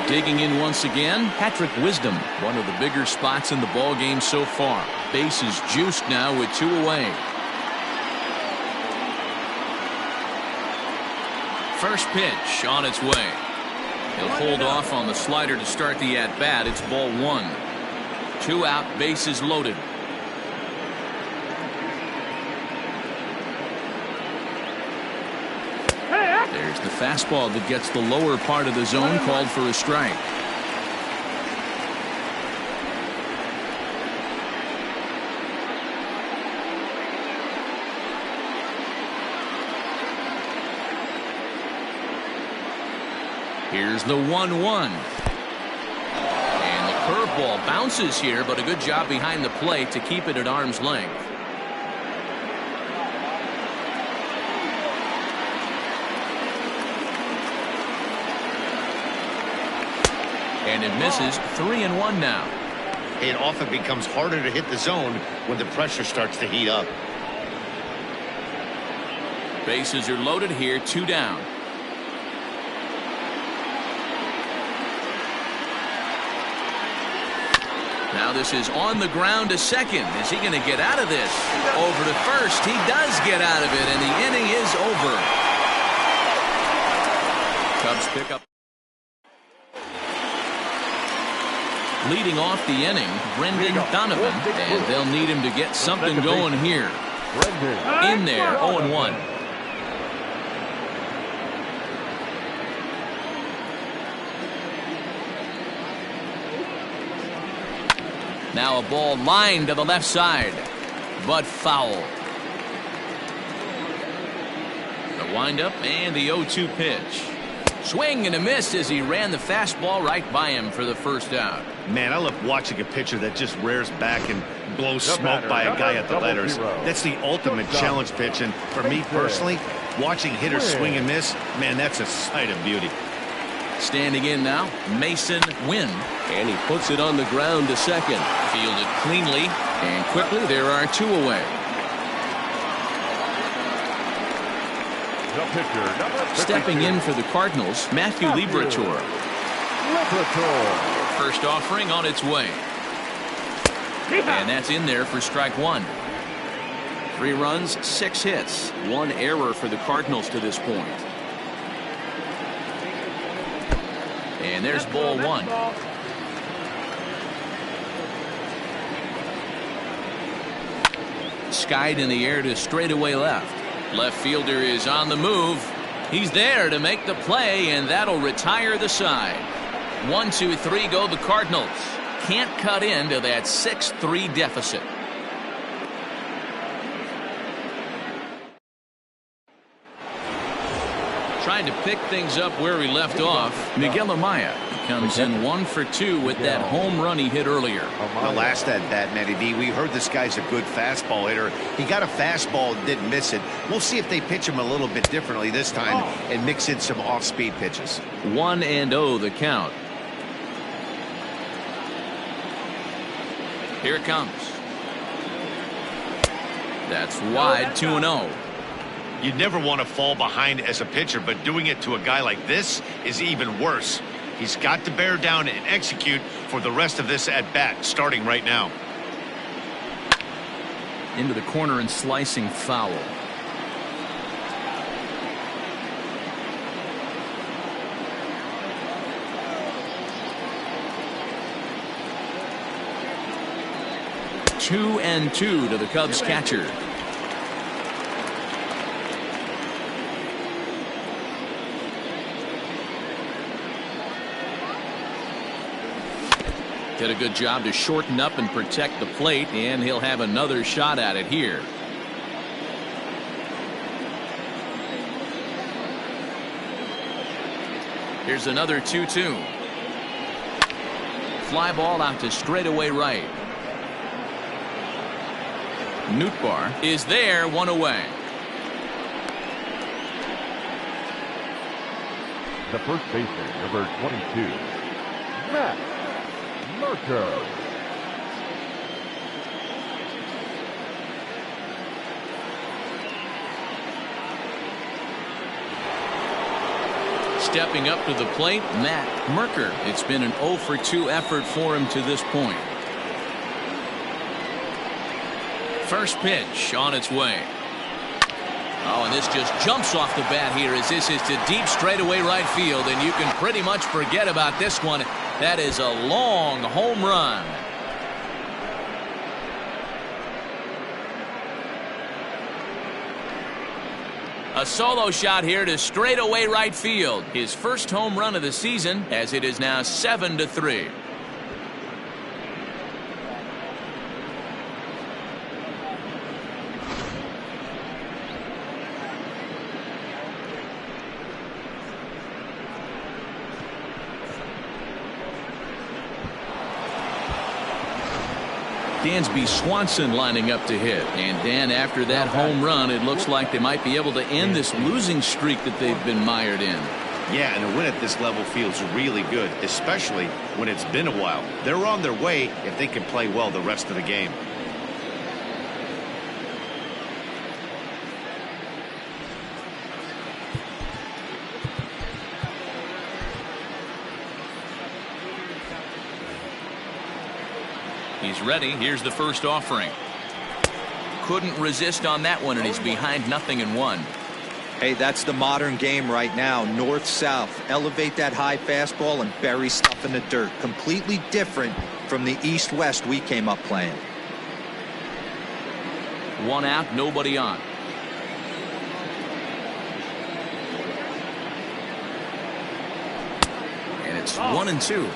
Speaker 4: 16.
Speaker 1: Digging in once again, Patrick Wisdom. One of the bigger spots in the ball game so far. Bases juiced now with 2 away. First pitch on its way. He'll hold off on the slider to start the at-bat. It's ball 1. 2 out, bases loaded. There's the fastball that gets the lower part of the zone, called for a strike. Here's the 1-1. Curveball bounces here, but a good job behind the plate to keep it at arm's length. And it misses. 3-1 now.
Speaker 2: It often becomes harder to hit the zone when the pressure starts to heat up.
Speaker 1: Bases are loaded here, 2 down. Now this is on the ground to second. Is he going to get out of this? Over to first. He does get out of it, and the inning is over. Cubs pick up. Leading off the inning, Brendan Donovan, and they'll need him to get something going here. In there, 0-1. Now a ball lined to the left side, but foul. The windup and the 0-2 pitch. Swing and a miss as he ran the fastball right by him for the first out.
Speaker 2: Man, I love watching a pitcher that just rears back and blows smoke by a guy at the letters. That's the ultimate challenge pitch, and for me personally, watching hitters swing and miss, man, that's a sight of beauty.
Speaker 1: Standing in now, Mason Wynn. And he puts it on the ground to second. Fielded cleanly and quickly. There are 2 away.
Speaker 4: The pitcher, number 52.
Speaker 1: Stepping in for the Cardinals, Matthew Liberatore. First offering on its way. And that's in there for strike 1. 3 runs, 6 hits. 1 error for the Cardinals to this point. And there's ball 1. Skied in the air to straightaway left. Left fielder is on the move. He's there to make the play, and that'll retire the side. 1, 2, 3 go the Cardinals. Can't cut into that 6-3 deficit. Trying to pick things up where he left off. Miguel Amaya comes in 1 for 2 with that home run he hit earlier.
Speaker 2: The last at bat, Matty D, we heard this guy's a good fastball hitter. He got a fastball and didn't miss it. We'll see if they pitch him a little bit differently this time and mix in some off-speed pitches.
Speaker 1: 1-0 the count. Here it comes. That's wide, 2-0.
Speaker 2: You'd never want to fall behind as a pitcher, but doing it to a guy like this is even worse. He's got to bear down and execute for the rest of this at-bat, starting right now.
Speaker 1: Into the corner and slicing foul. Two and 2 to the Cubs catcher. Did a good job to shorten up and protect the plate, and he'll have another shot at it here. Here's another 2-2. Fly ball out to straightaway right. Nootbaar is there, 1 away.
Speaker 4: The first baseman, number 22, Matt Merker.
Speaker 1: Stepping up to the plate, Matt Merker. It's been an 0 for 2 effort for him to this point. First pitch on its way. Oh, and this just jumps off the bat here as this is to deep straightaway right field, and you can pretty much forget about this one. That is a long home run. A solo shot here to straightaway right field. His first home run of the season, as it is now 7-3. Dansby Swanson lining up to hit. And Dan, after that home run, it looks like they might be able to end this losing streak that they've been mired in.
Speaker 2: Yeah, and a win at this level feels really good, especially when it's been a while. They're on their way if they can play well the rest of the game.
Speaker 1: He's ready. Here's the first offering. Couldn't resist on that one, and he's behind 0-1.
Speaker 5: Hey, that's the modern game right now. North-south. Elevate that high fastball and bury stuff in the dirt. Completely different from the east-west we came up playing.
Speaker 1: 1 out, nobody on. And it's 1-2.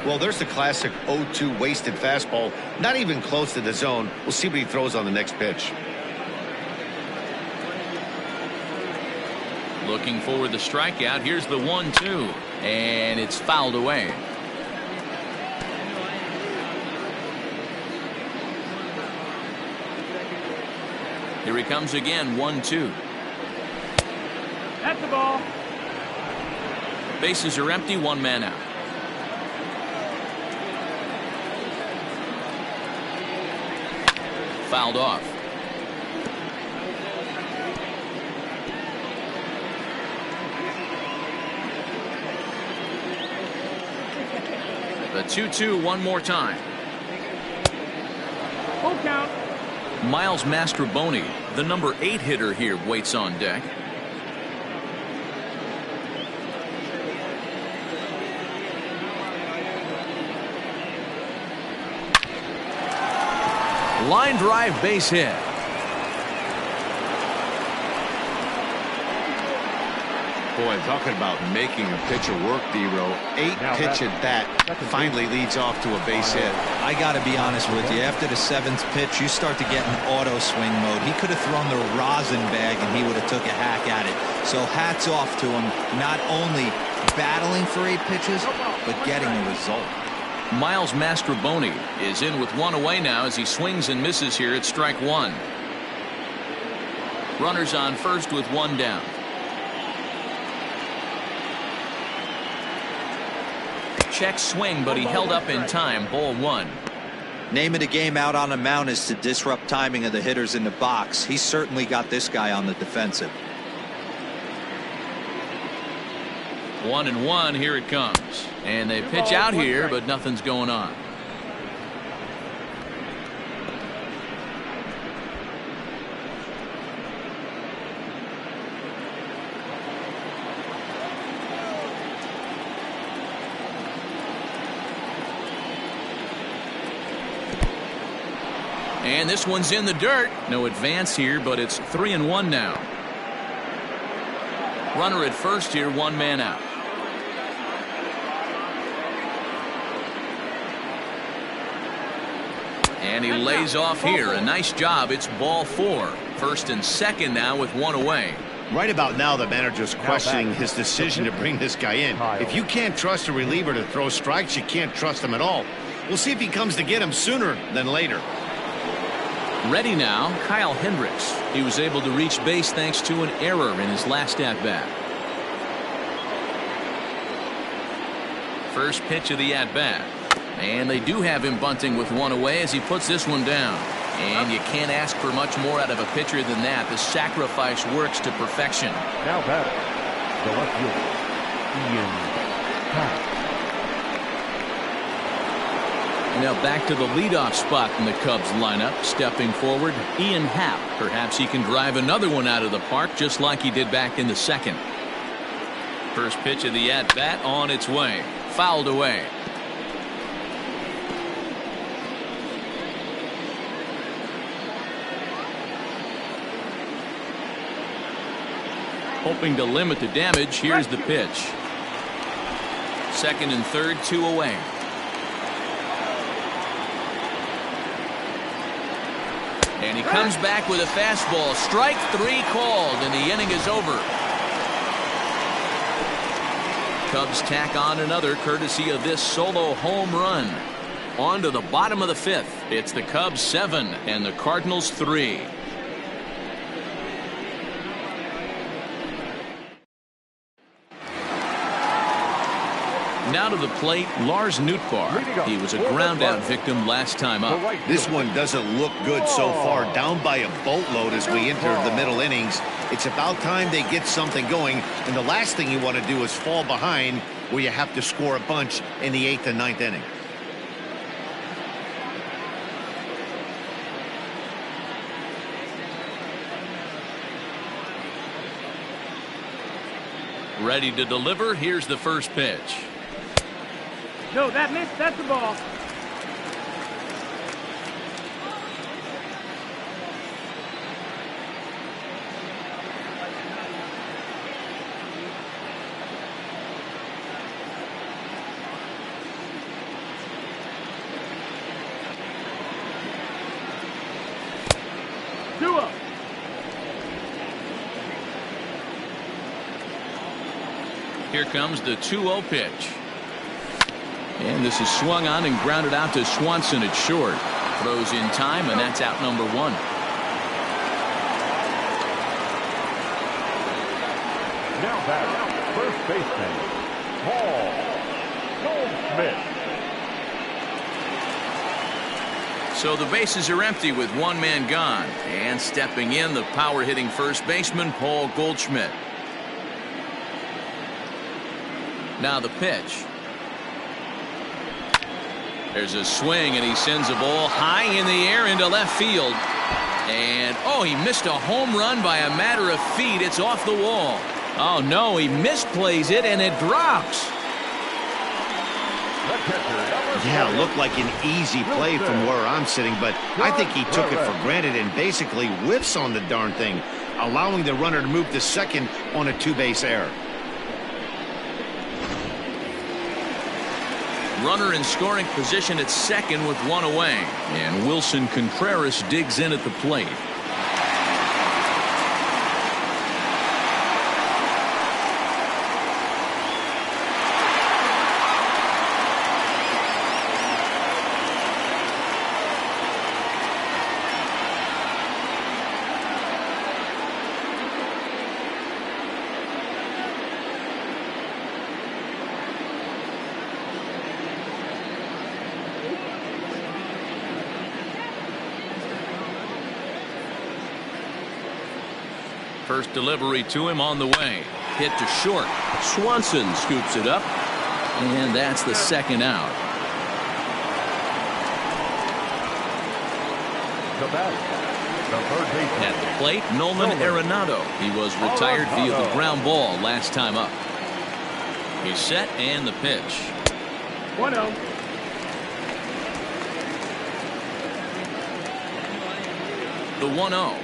Speaker 2: Well, there's the classic 0-2 wasted fastball. Not even close to the zone. We'll see what he throws on the next pitch.
Speaker 1: Looking for the strikeout. Here's the 1-2, and it's fouled away. Here he comes again. 1-2.
Speaker 6: That's the ball.
Speaker 1: Bases are empty. One man out. Fouled off. The 2-2 one more time.
Speaker 6: Full count.
Speaker 1: Miles Mastrobuoni, the number 8 hitter here, waits on deck. Line drive, base hit.
Speaker 2: Boy, talking about making a pitcher work, D-Row. 8-pitch at bat finally leads off to a base hit.
Speaker 3: I got to be honest with you. After the 7th pitch, you start to get in auto swing mode. He could have thrown the rosin bag and he would have took a hack at it. So hats off to him, not only battling for 8 pitches, but getting the result.
Speaker 1: Miles Mastrobuoni is in with 1 away now as he swings and misses here at strike 1. Runners on first with 1 down. Check swing, but he held up in time. Ball 1.
Speaker 5: Name of the game out on the mound is to disrupt timing of the hitters in the box. He certainly got this guy on the defensive.
Speaker 1: 1-1. Here it comes, and they pitch out here, but nothing's going on. And this one's in the dirt. No advance here, but it's 3-1 now. Runner at first here, 1 man out. And he lays off here. A nice job. It's ball 4. First and second now with 1 away.
Speaker 2: Right about now, the manager's questioning his decision to bring this guy in. If you can't trust a reliever to throw strikes, you can't trust him at all. We'll see if he comes to get him sooner than later.
Speaker 1: Ready now, Kyle Hendricks. He was able to reach base thanks to an error in his last at-bat. First pitch of the at-bat. And they do have him bunting with 1 away as he puts this one down. And you can't ask for much more out of a pitcher than that. The sacrifice works to perfection.
Speaker 4: Now batting, the left fielder, Ian Happ.
Speaker 1: Now back to the leadoff spot in the Cubs lineup. Stepping forward, Ian Happ. Perhaps he can drive another one out of the park just like he did back in the second. First pitch of the at-bat on its way. Fouled away. Hoping to limit the damage. Here's the pitch. Second and third, 2 away. And he comes back with a fastball. Strike 3 called, and the inning is over. Cubs tack on another courtesy of this solo home run. On to the bottom of the 5th. It's the Cubs 7 and the Cardinals 3. Now to the plate, Lars Nootbaar. He was a ground-out victim last time up.
Speaker 2: This one doesn't look good so far. Down by a boatload as we enter the middle innings. It's about time they get something going. And the last thing you want to do is fall behind where you have to score a bunch in the 8th and 9th inning.
Speaker 1: Ready to deliver. Here's the first pitch.
Speaker 6: No, that missed. That's the ball.
Speaker 1: Here comes the 2-0 pitch. And this is swung on and grounded out to Swanson at short. Throws in time, and that's out number 1.
Speaker 4: Now back, first baseman, Paul Goldschmidt.
Speaker 1: So the bases are empty with one man gone. And stepping in, the power-hitting first baseman, Paul Goldschmidt. Now the pitch. There's a swing, and he sends a ball high in the air into left field. And, oh, he missed a home run by a matter of feet. It's off the wall. Oh, no, he misplays it, and it drops.
Speaker 2: Yeah, looked like an easy play from where I'm sitting, but I think he took it for granted and basically whiffs on the darn thing, allowing the runner to move to second on a 2-base error.
Speaker 1: Runner in scoring position at second with 1 away. And Wilson Contreras digs in at the plate. First delivery to him on the way. Hit to short. Swanson scoops it up. And that's the second out.
Speaker 4: The bat, the third baseman.
Speaker 1: At the plate, Nolan Arenado. He was retired via the ground ball last time up. He's set, and the pitch.
Speaker 6: 1-0.
Speaker 1: The 1-0.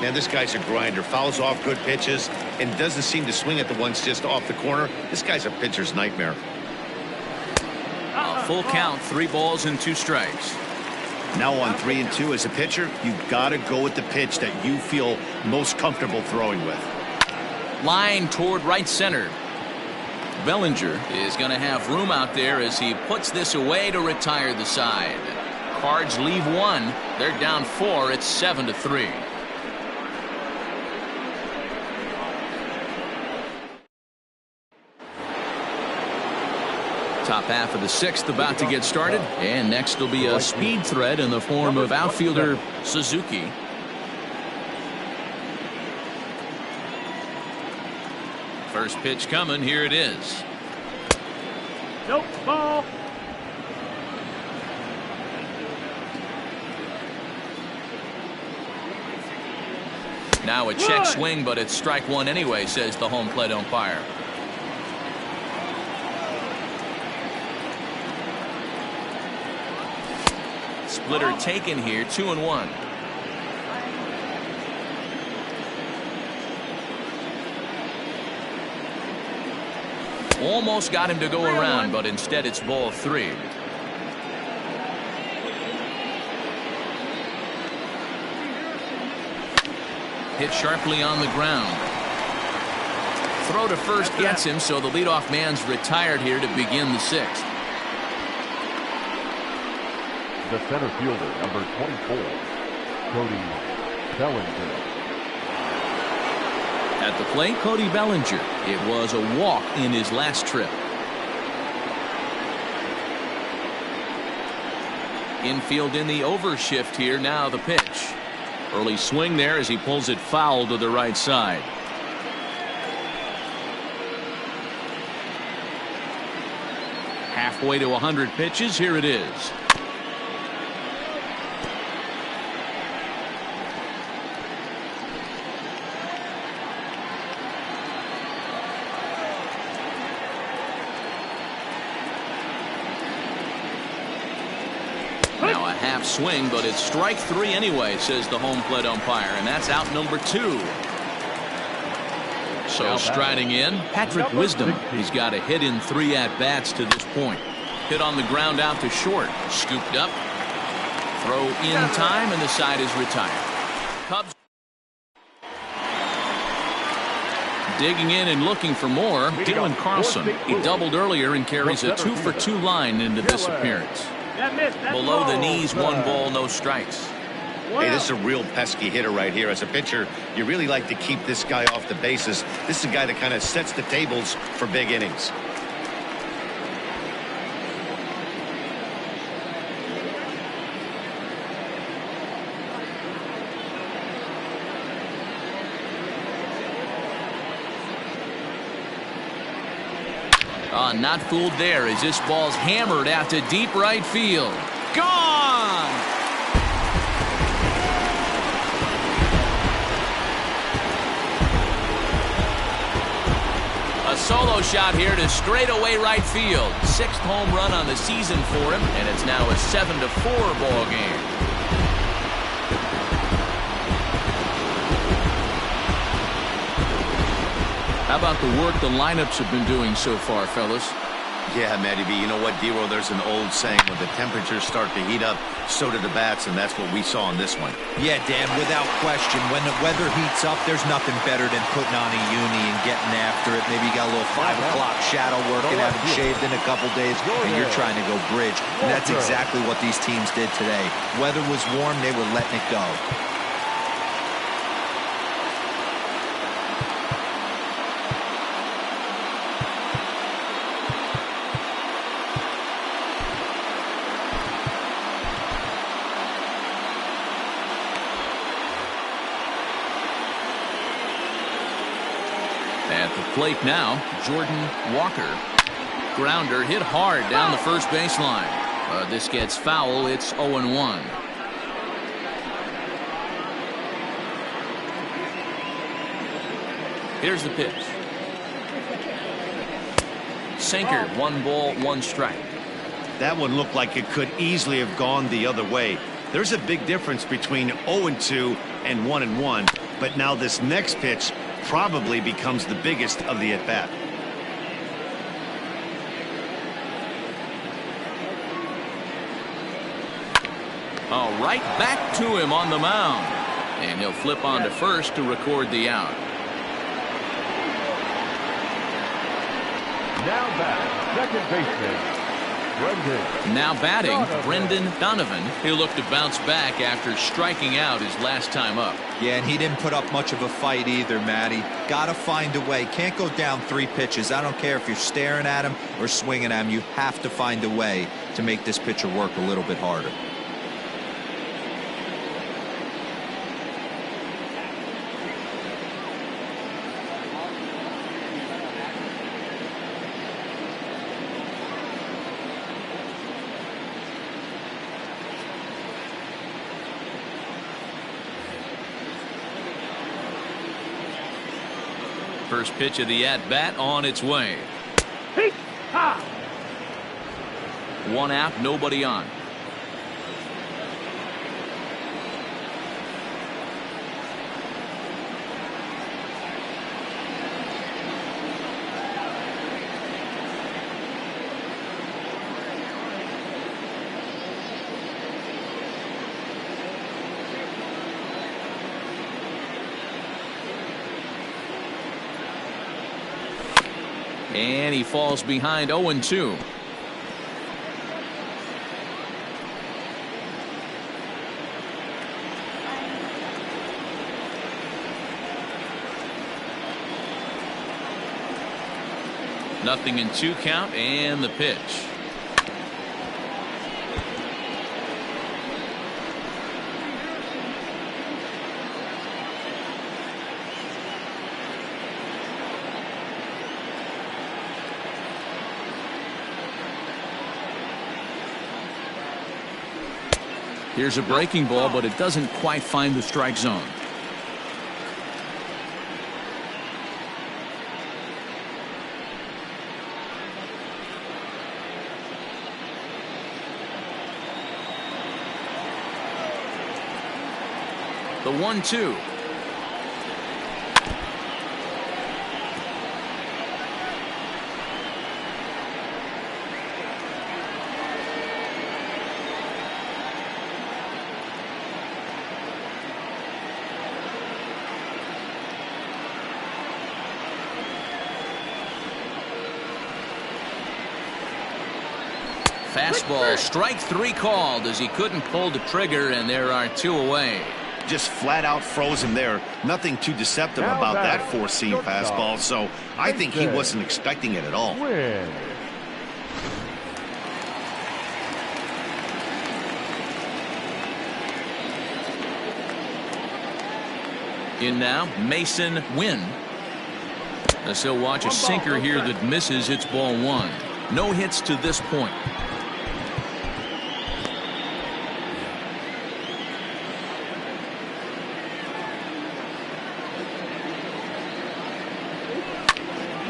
Speaker 2: Now this guy's a grinder, fouls off good pitches and doesn't seem to swing at the ones just off the corner. This guy's a pitcher's nightmare.
Speaker 1: A full count, 3 balls and 2 strikes.
Speaker 2: Now on 3-2 as a pitcher, you've got to go with the pitch that you feel most comfortable throwing with.
Speaker 1: Line toward right center. Bellinger is going to have room out there as he puts this away to retire the side. Cards leave 1. They're down 4. It's 7-3. Top half of the 6th about to get started, and next will be a speed threat in the form of outfielder Suzuki. First pitch coming. Here it is.
Speaker 6: Nope, ball.
Speaker 1: Now a check swing, but it's strike 1 anyway, says the home plate umpire. Splitter taken here, 2-1. Almost got him to go around, but instead it's ball 3. Hit sharply on the ground. Throw to first gets him, so the leadoff man's retired here to begin the 6th.
Speaker 4: The center fielder, number 24, Cody Bellinger.
Speaker 1: At the plate, Cody Bellinger. It was a walk in his last trip. Infield in the overshift here. Now the pitch. Early swing there as he pulls it foul to the right side. Halfway to 100 pitches. Here it is. Now a half swing, but it's strike 3 anyway, says the home plate umpire, and that's out number 2. So striding in, Patrick Wisdom. He's got a hit in 3 at-bats to this point. Hit on the ground out to short. Scooped up. Throw in time, and the side is retired. Cubs digging in and looking for more. Dylan Carlson. He doubled earlier and carries a 2-for-2 line into this appearance. Below the knees, 1 ball, no strikes.
Speaker 2: Hey, this is a real pesky hitter right here. As a pitcher, you really like to keep this guy off the bases. This is a guy that kind of sets the tables for big innings.
Speaker 1: Not fooled there as this ball's hammered out to deep right field. Gone! A solo shot here to straightaway right field. 6th home run on the season for him, and it's now a 7-4 ball game. How about the work the lineups have been doing so far, fellas?
Speaker 2: Yeah, Matty B, you know what, D-Row, there's an old saying, when the temperatures start to heat up, so do the bats, and that's what we saw in this one.
Speaker 3: Yeah, Dan, without question, when the weather heats up, there's nothing better than putting on a uni and getting after it. Maybe you got a little 5 o'clock shadow work and haven't shaved in a couple days, and you're trying to go bridge. And that's exactly what these teams did today. Weather was warm, they were letting it go.
Speaker 1: At the plate now, Jordan Walker. Grounder hit hard down the first baseline. This gets foul. It's 0-1. Here's the pitch. Sinker, 1 ball, 1 strike.
Speaker 2: That one looked like it could easily have gone the other way. There's a big difference between 0-2 and 1-1, but now this next pitch probably becomes the biggest of the at-bat.
Speaker 1: All right, back to him on the mound. And he'll flip on to first to record the out.
Speaker 4: Now back, second baseman, Brendan.
Speaker 1: Now batting, Brendan Donovan. He'll look to bounce back after striking out his last time up.
Speaker 3: Yeah, and he didn't put up much of a fight either, Matty. Gotta find a way. Can't go down 3 pitches. I don't care if you're staring at him or swinging at him. You have to find a way to make this pitcher work a little bit harder.
Speaker 1: First pitch of the at-bat on its way. 1 out, nobody on. And he falls behind 0-2. Nothing in 2 count and the pitch. Here's a breaking ball, but it doesn't quite find the strike zone. The 1-2. Fastball, strike 3 called as he couldn't pull the trigger, and there are 2 away.
Speaker 2: Just flat out froze him there. Nothing too deceptive about that four-seam fastball, so I think he wasn't expecting it at all.
Speaker 1: In now, Mason Wynn. As he'll watch a sinker here that misses. It's ball 1. No hits to this point.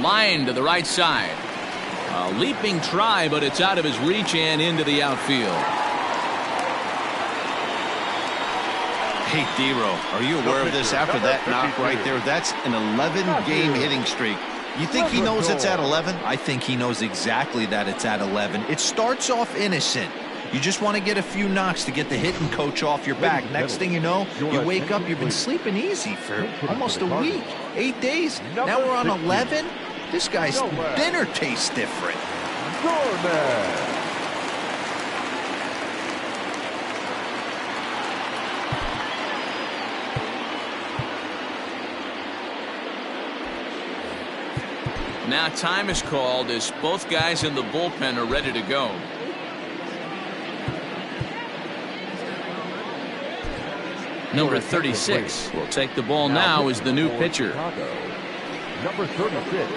Speaker 1: Line to the right side. A leaping try, but it's out of his reach and into the outfield.
Speaker 2: Hey, D-Row, are you aware of this? After that knock right there, that's an 11-game hitting streak. You think he knows it's at 11?
Speaker 3: I think he knows exactly that it's at 11. It starts off innocent. You just want to get a few knocks to get the hitting coach off your back. Next thing you know, you wake up, you've been sleeping easy for almost a week, 8 days. Now we're on 11. This guy's dinner tastes different.
Speaker 1: Now time is called as both guys in the bullpen are ready to go. Number 36 will take the ball now as the new pitcher.
Speaker 4: Number 36.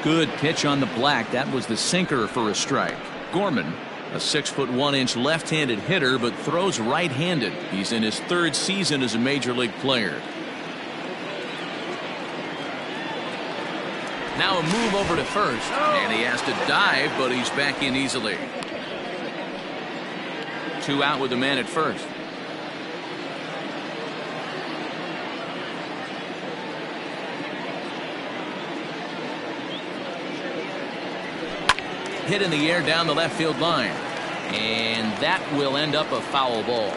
Speaker 1: Good pitch on the black. That was the sinker for a strike. Gorman, a 6'1" left-handed hitter, but throws right-handed. He's in his 3rd season as a major league player. Now a move over to first, and he has to dive, but he's back in easily. 2 out with the man at first. Hit in the air down the left field line, and that will end up a foul ball.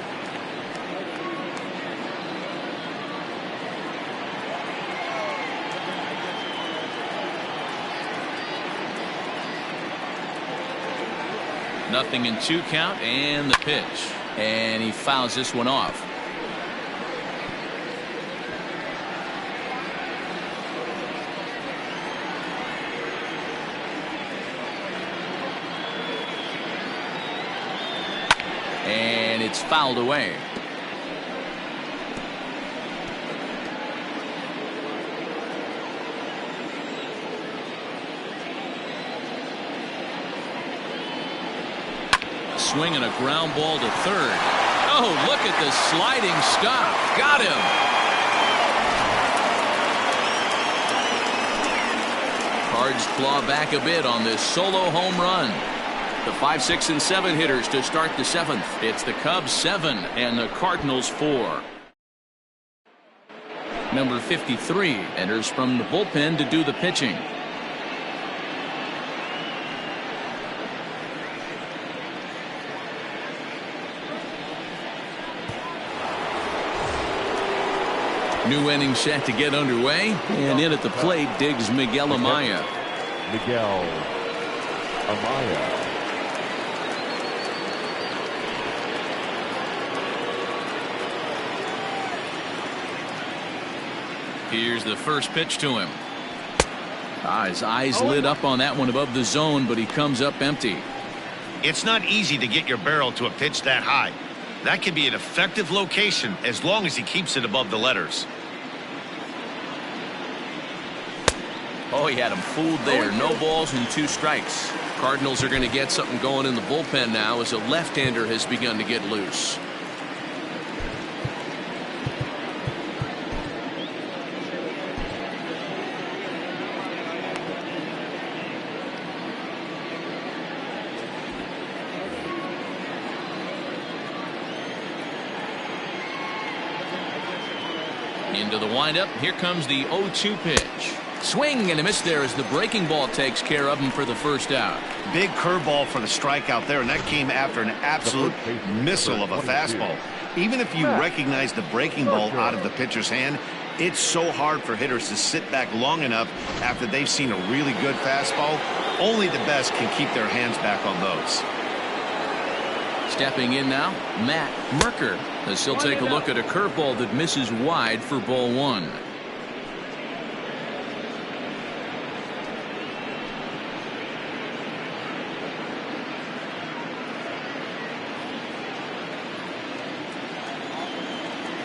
Speaker 1: Nothing in 2 count and the pitch, and he fouls this one off. And it's fouled away. Swing and a ground ball to third. Oh, look at the sliding stop. Got him. Cards claw back a bit on this solo home run. The 5, 6, and 7 hitters to start the 7th. It's the Cubs 7 and the Cardinals 4. Number 53 enters from the bullpen to do the pitching. New inning set to get underway, and in at the plate digs Miguel Amaya.
Speaker 4: Miguel Amaya.
Speaker 1: Here's the first pitch to him. His eyes lit up on that one above the zone, but he comes up empty.
Speaker 2: It's not easy to get your barrel to a pitch that high. That can be an effective location as long as he keeps it above the letters.
Speaker 1: Oh, he had him fooled there. No balls and 2 strikes. Cardinals are going to get something going in the bullpen now as a left-hander has begun to get loose. Into the windup. Here comes the 0-2 pitch. Swing and a miss there as the breaking ball takes care of him for the first out.
Speaker 2: Big curveball for the strikeout there, and that came after an absolute missile of a fastball. Even if you recognize the breaking ball out of the pitcher's hand, it's so hard for hitters to sit back long enough after they've seen a really good fastball. Only the best can keep their hands back on those.
Speaker 1: Stepping in now, Matt Merker, as he'll take a look at a curveball that misses wide for ball 1.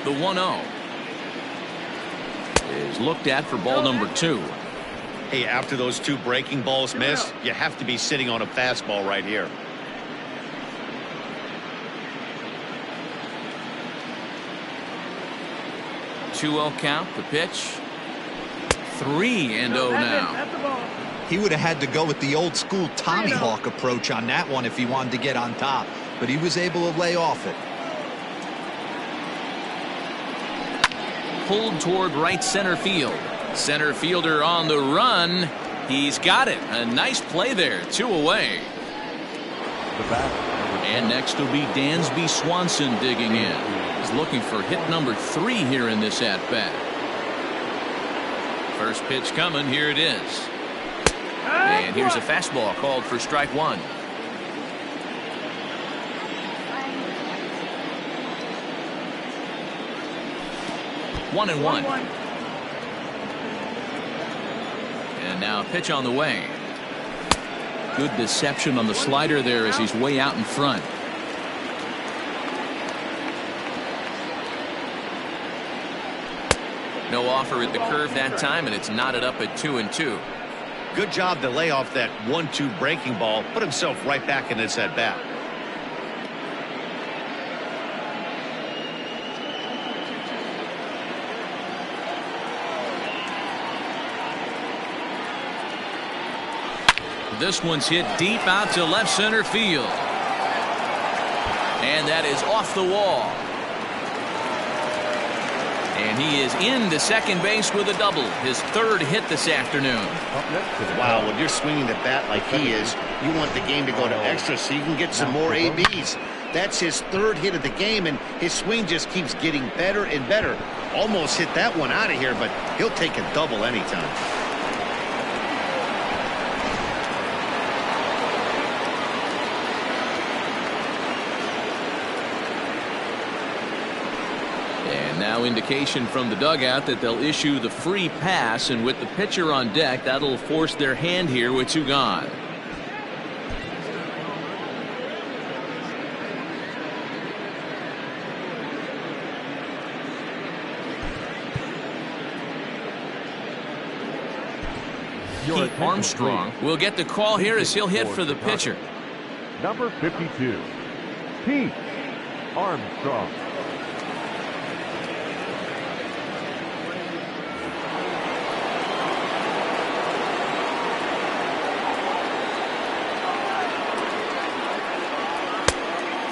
Speaker 1: The 1-0 is looked at for ball number 2.
Speaker 2: Hey, after those 2 breaking balls missed, you have to be sitting on a fastball right here.
Speaker 1: 2-0 count, the pitch. 3-0 now.
Speaker 3: He would have had to go with the old school Tommy Hawk approach on that one if he wanted to get on top, but he was able to lay off it.
Speaker 1: Pulled toward right center field. Center fielder on the run. He's got it. A nice play there. 2 away. And next will be Dansby Swanson digging in. He's looking for hit number 3 here in this at-bat. First pitch coming. Here it is. And here's a fastball called for strike 1. One and one. And now a pitch on the way. Good deception on the slider there as he's way out in front. No offer at the curve that time, and it's knotted up at 2-2.
Speaker 2: Good job to lay off that 1-2 breaking ball, put himself right back in this at bat.
Speaker 1: This one's hit deep out to left center field. And that is off the wall. And he is into second base with a double. His 3rd hit this afternoon.
Speaker 2: Wow, when you're swinging the bat like he is, you want the game to go to extra so you can get some more ABs. That's his 3rd hit of the game, and his swing just keeps getting better and better. Almost hit that one out of here, but he'll take a double anytime.
Speaker 1: Now indication from the dugout that they'll issue the free pass, and with the pitcher on deck, that'll force their hand here with 2 gone. Pete Armstrong will get the call here as he'll hit for the pitcher.
Speaker 4: Number 52, Pete Armstrong.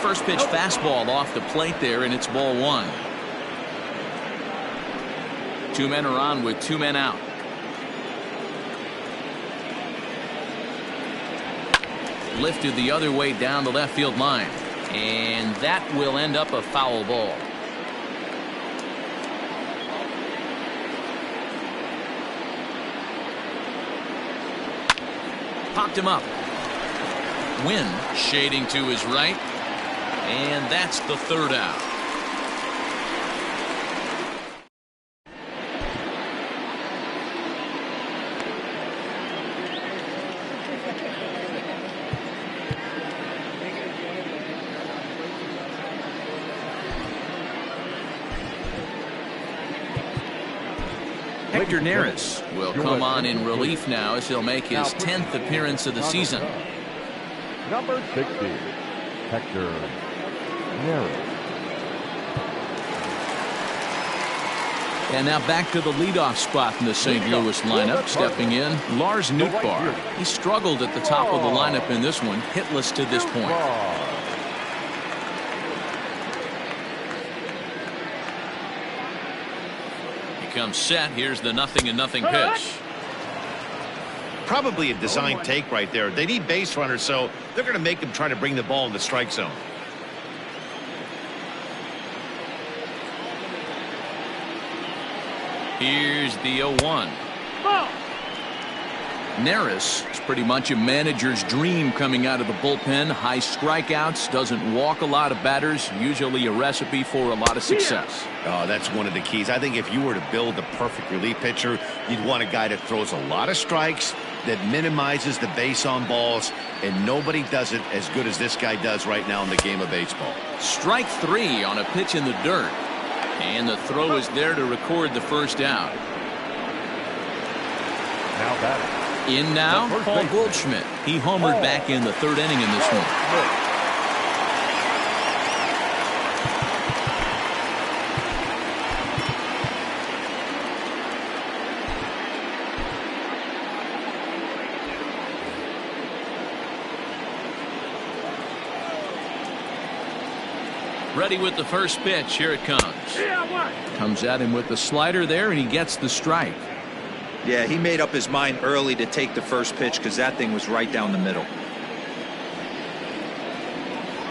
Speaker 1: First pitch fastball off the plate there, and it's ball one. Two men are on with two men out. Lifted the other way down the left field line, and that will end up a foul ball. Popped him up. Wynn shading to his right, and that's the third out. Hendricks will come on in relief now as he'll make his 10th appearance of the season.
Speaker 4: Number 60, Hendricks.
Speaker 1: And now back to the leadoff spot in the St. Louis lineup. Stepping in, Lars Nootbaar. He struggled at the top of the lineup in this one, hitless to this point. Comes set. Here's the 0-0 pitch.
Speaker 2: Probably a design take right there. They need base runners, so they're going to make them try to bring the ball in the strike zone.
Speaker 1: Here's the 0-1. Neris is pretty much a manager's dream coming out of the bullpen. High strikeouts, doesn't walk a lot of batters, usually a recipe for a lot of success.
Speaker 2: Oh, that's one of the keys. I think if you were to build the perfect relief pitcher, you'd want a guy that throws a lot of strikes, that minimizes the base on balls, and nobody does it as good as this guy does right now in the game of baseball.
Speaker 1: Strike three on a pitch in the dirt, and the throw is there to record the first out.
Speaker 4: Now batting.
Speaker 1: In now, Paul Goldschmidt. He homered back in the third inning in this one. Ready with the first pitch. Here it comes. Comes at him with the slider there, and he gets the strike.
Speaker 5: Yeah, he made up his mind early to take the first pitch because that thing was right down the middle.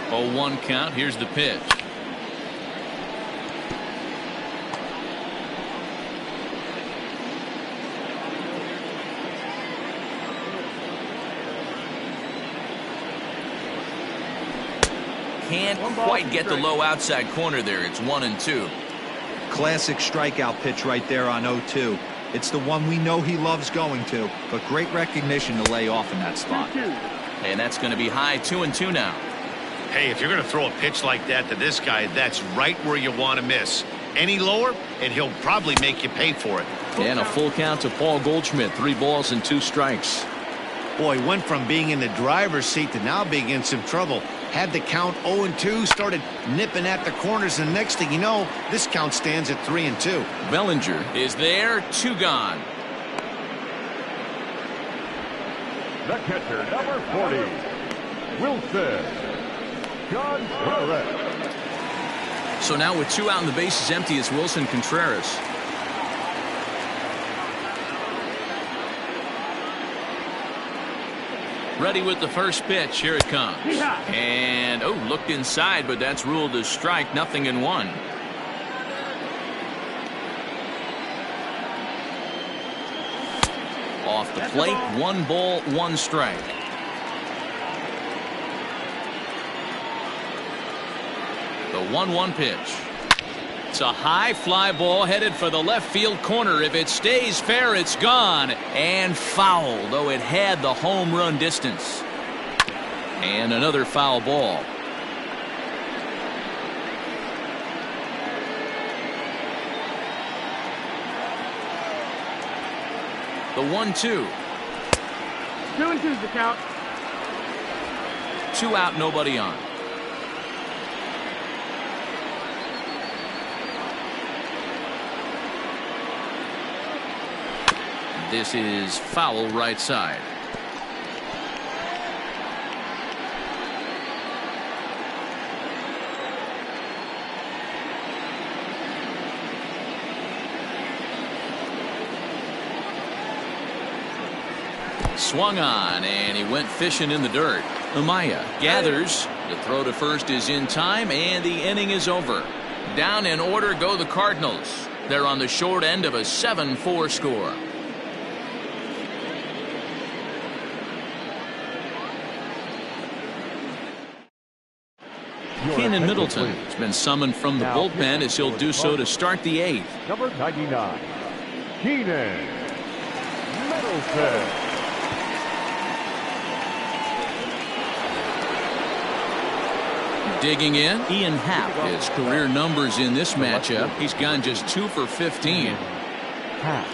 Speaker 1: 0-1 count. Here's the pitch. Can't quite get the low outside corner there. It's 1-2.
Speaker 5: Classic strikeout pitch right there on 0-2. It's the one we know he loves going to, but great recognition to lay off in that spot.
Speaker 1: And that's going to be high. 2-2 now.
Speaker 2: Hey, if you're going to throw a pitch like that to this guy, that's right where you want to miss. Any lower, and he'll probably make you pay for it.
Speaker 1: And a full count to Paul Goldschmidt. 3 balls and 2 strikes.
Speaker 2: Boy, went from being in the driver's seat to now being in some trouble. Had the count 0-2, started nipping at the corners, and the next thing you know, this count stands at 3-2.
Speaker 1: Bellinger is there, 2 gone.
Speaker 4: The catcher, number 40, Wilson Contreras.
Speaker 1: So now with 2 out and the bases empty, it's Wilson Contreras. Ready with the first pitch. Here it comes. And, looked inside, but that's ruled as strike. 0-1. Off the plate, 1 ball, 1 strike. The 1-1 pitch. It's a high fly ball headed for the left field corner. If it stays fair, it's gone. And foul, though it had the home run distance. And another foul ball. The 1-2.
Speaker 6: 2-2's the count.
Speaker 1: 2 out, nobody on. This is foul right side. Swung on, and he went fishing in the dirt. Amaya gathers. The throw to first is in time, and the inning is over. Down in order go the Cardinals. They're on the short end of a 7-4 score. Keenan Middleton has been summoned from the bullpen as he'll do so to start the 8th.
Speaker 4: Number 99, Keenan Middleton.
Speaker 1: Digging in, Ian Happ. His career numbers in this matchup. He's gone just 2 for 15.
Speaker 4: Happ.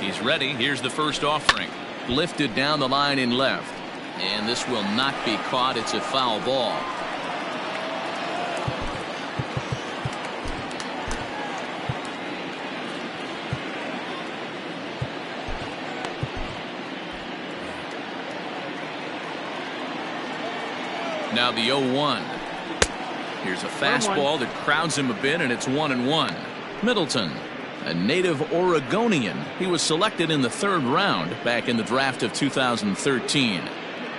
Speaker 1: He's ready. Here's the first offering. Lifted down the line in left. And this will not be caught. It's a foul ball. Now the 0-1. Here's a fastball that crowds him a bit, and it's 1-1. Middleton, a native Oregonian. He was selected in the 3rd round back in the draft of 2013.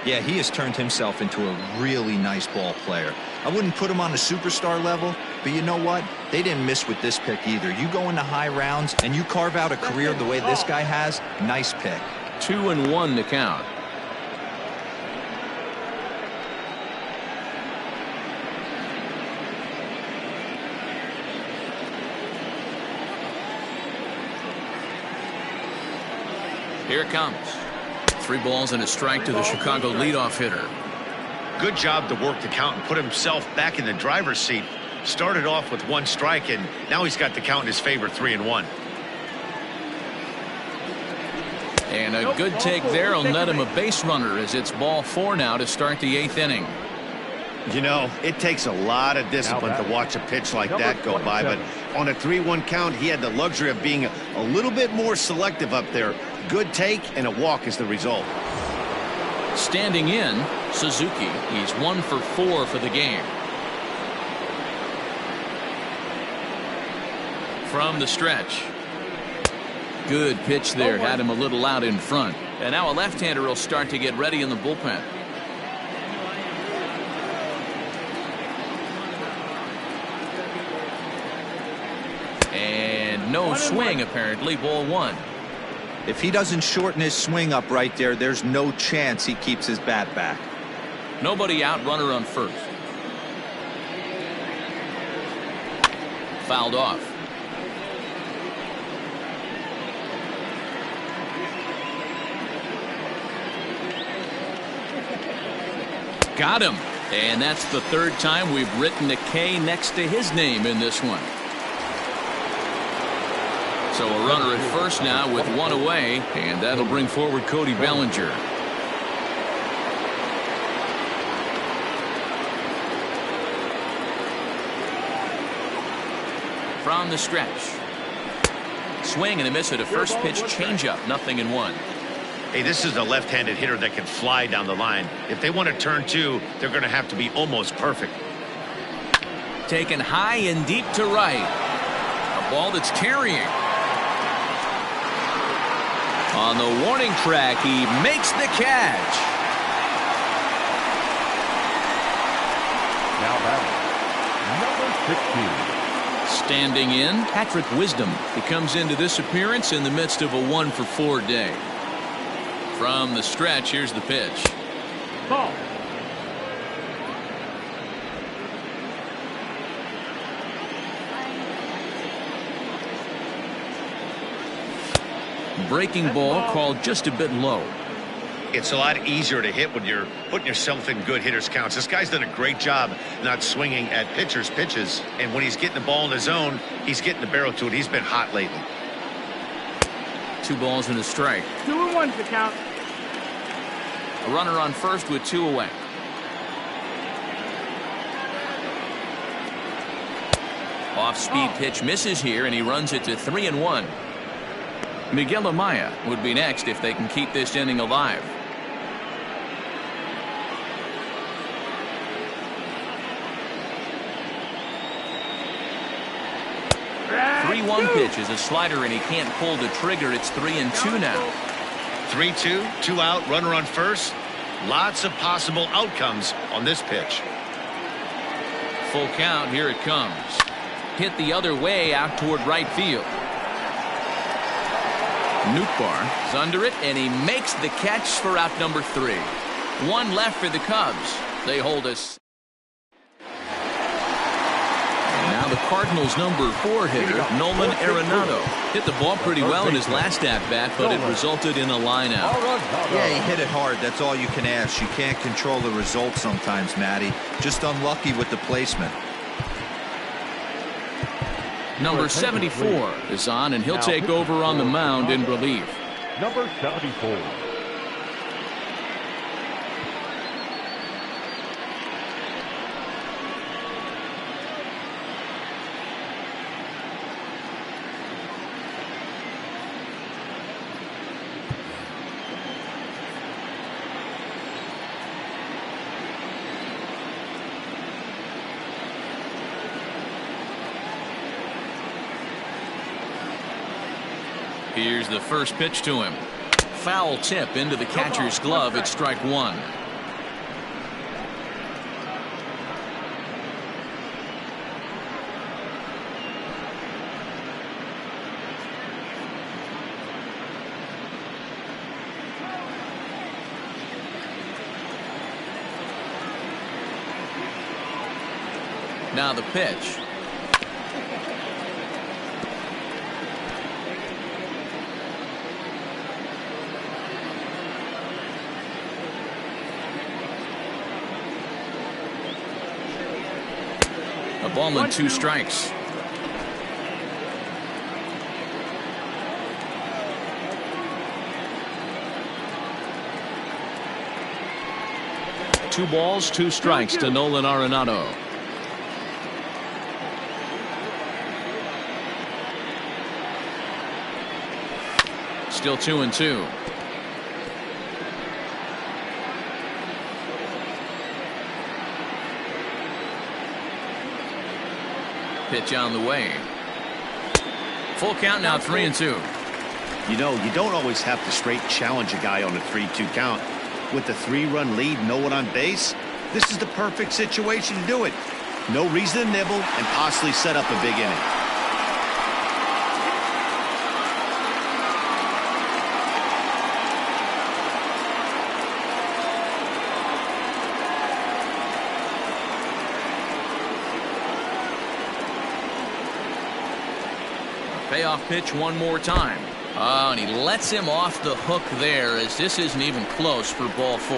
Speaker 3: Yeah, he has turned himself into a really nice ball player. I wouldn't put him on a superstar level, but you know what? They didn't miss with this pick either. You go into high rounds and you carve out a career the way this guy has, nice pick.
Speaker 1: 2-1 to count. Here it comes. 3 balls and a strike to the Chicago leadoff hitter.
Speaker 2: Good job to work the count and put himself back in the driver's seat. Started off with 1 strike, and now he's got the count in his favor, 3-1.
Speaker 1: And a good take there will net him a base runner as it's ball 4 now to start the 8th inning.
Speaker 2: You know, it takes a lot of discipline to watch a pitch like that go by, but on a 3-1 count, he had the luxury of being a little bit more selective up there. Good take and a walk is the result.
Speaker 1: Standing in, Suzuki. He's 1 for 4 for the game. From the stretch. Good pitch there. Had him a little out in front. And now a left-hander will start to get ready in the bullpen. And no swing, apparently. Ball 1.
Speaker 3: If he doesn't shorten his swing up right there, there's no chance he keeps his bat back.
Speaker 1: Nobody out, runner on first. Fouled off. Got him. And that's the 3rd time we've written a K next to his name in this one. So a runner at first now with 1 away, and that'll bring forward Cody Bellinger. From the stretch. Swing and a miss at a first pitch changeup. 0-1.
Speaker 2: Hey, this is a left-handed hitter that can fly down the line. If they want to turn 2, they're going to have to be almost perfect.
Speaker 1: Taken high and deep to right. A ball that's carrying. On the warning track, he makes the catch.
Speaker 4: Now batting, number 16.
Speaker 1: Standing in, Patrick Wisdom. He comes into this appearance in the midst of a 1 for 4 day. From the stretch, here's the pitch.
Speaker 6: Ball.
Speaker 1: Breaking ball called just a bit low.
Speaker 2: It's a lot easier to hit when you're putting yourself in good hitters counts. This guy's done a great job not swinging at pitchers' pitches, and when he's getting the ball in the zone, he's getting the barrel to it. He's been hot lately.
Speaker 1: 2 balls and a strike.
Speaker 6: 2-1 to count.
Speaker 1: A runner on first with 2 away. Off-speed pitch misses here, and he runs it to 3-1. Miguel Amaya would be next if they can keep this inning alive. 3-1 pitch is a slider, and he can't pull the trigger. It's 3-2 now.
Speaker 2: 3-2, 2 out, runner on first. Lots of possible outcomes on this pitch.
Speaker 1: Full count. Here it comes. Hit the other way out toward right field. Nootbaar is under it, and he makes the catch for out number 3. 1 left for the Cubs. They hold us. And now the Cardinals' number 4 hitter, Nolan Arenado, hit the ball pretty well in his last at-bat, but it resulted in a line out.
Speaker 3: Yeah, he hit it hard. That's all you can ask. You can't control the result sometimes, Matty. Just unlucky with the placement.
Speaker 1: Number 74 is on, and he'll take over on the mound in relief.
Speaker 4: Number 74.
Speaker 1: Here's the first pitch to him. Foul tip into the catcher's glove. It's strike 1. Now the pitch. A ball and 2 strikes. Two balls, 2 strikes to Nolan Arenado. Still 2-2. Pitch on the way. Full count now, 3-2.
Speaker 2: You know, you don't always have to straight challenge a guy on a 3-2 count. With the 3-run lead, no one on base, this is the perfect situation to do it. No reason to nibble and possibly set up a big inning.
Speaker 1: Payoff pitch one more time. Oh, and he lets him off the hook there, as this isn't even close for ball 4.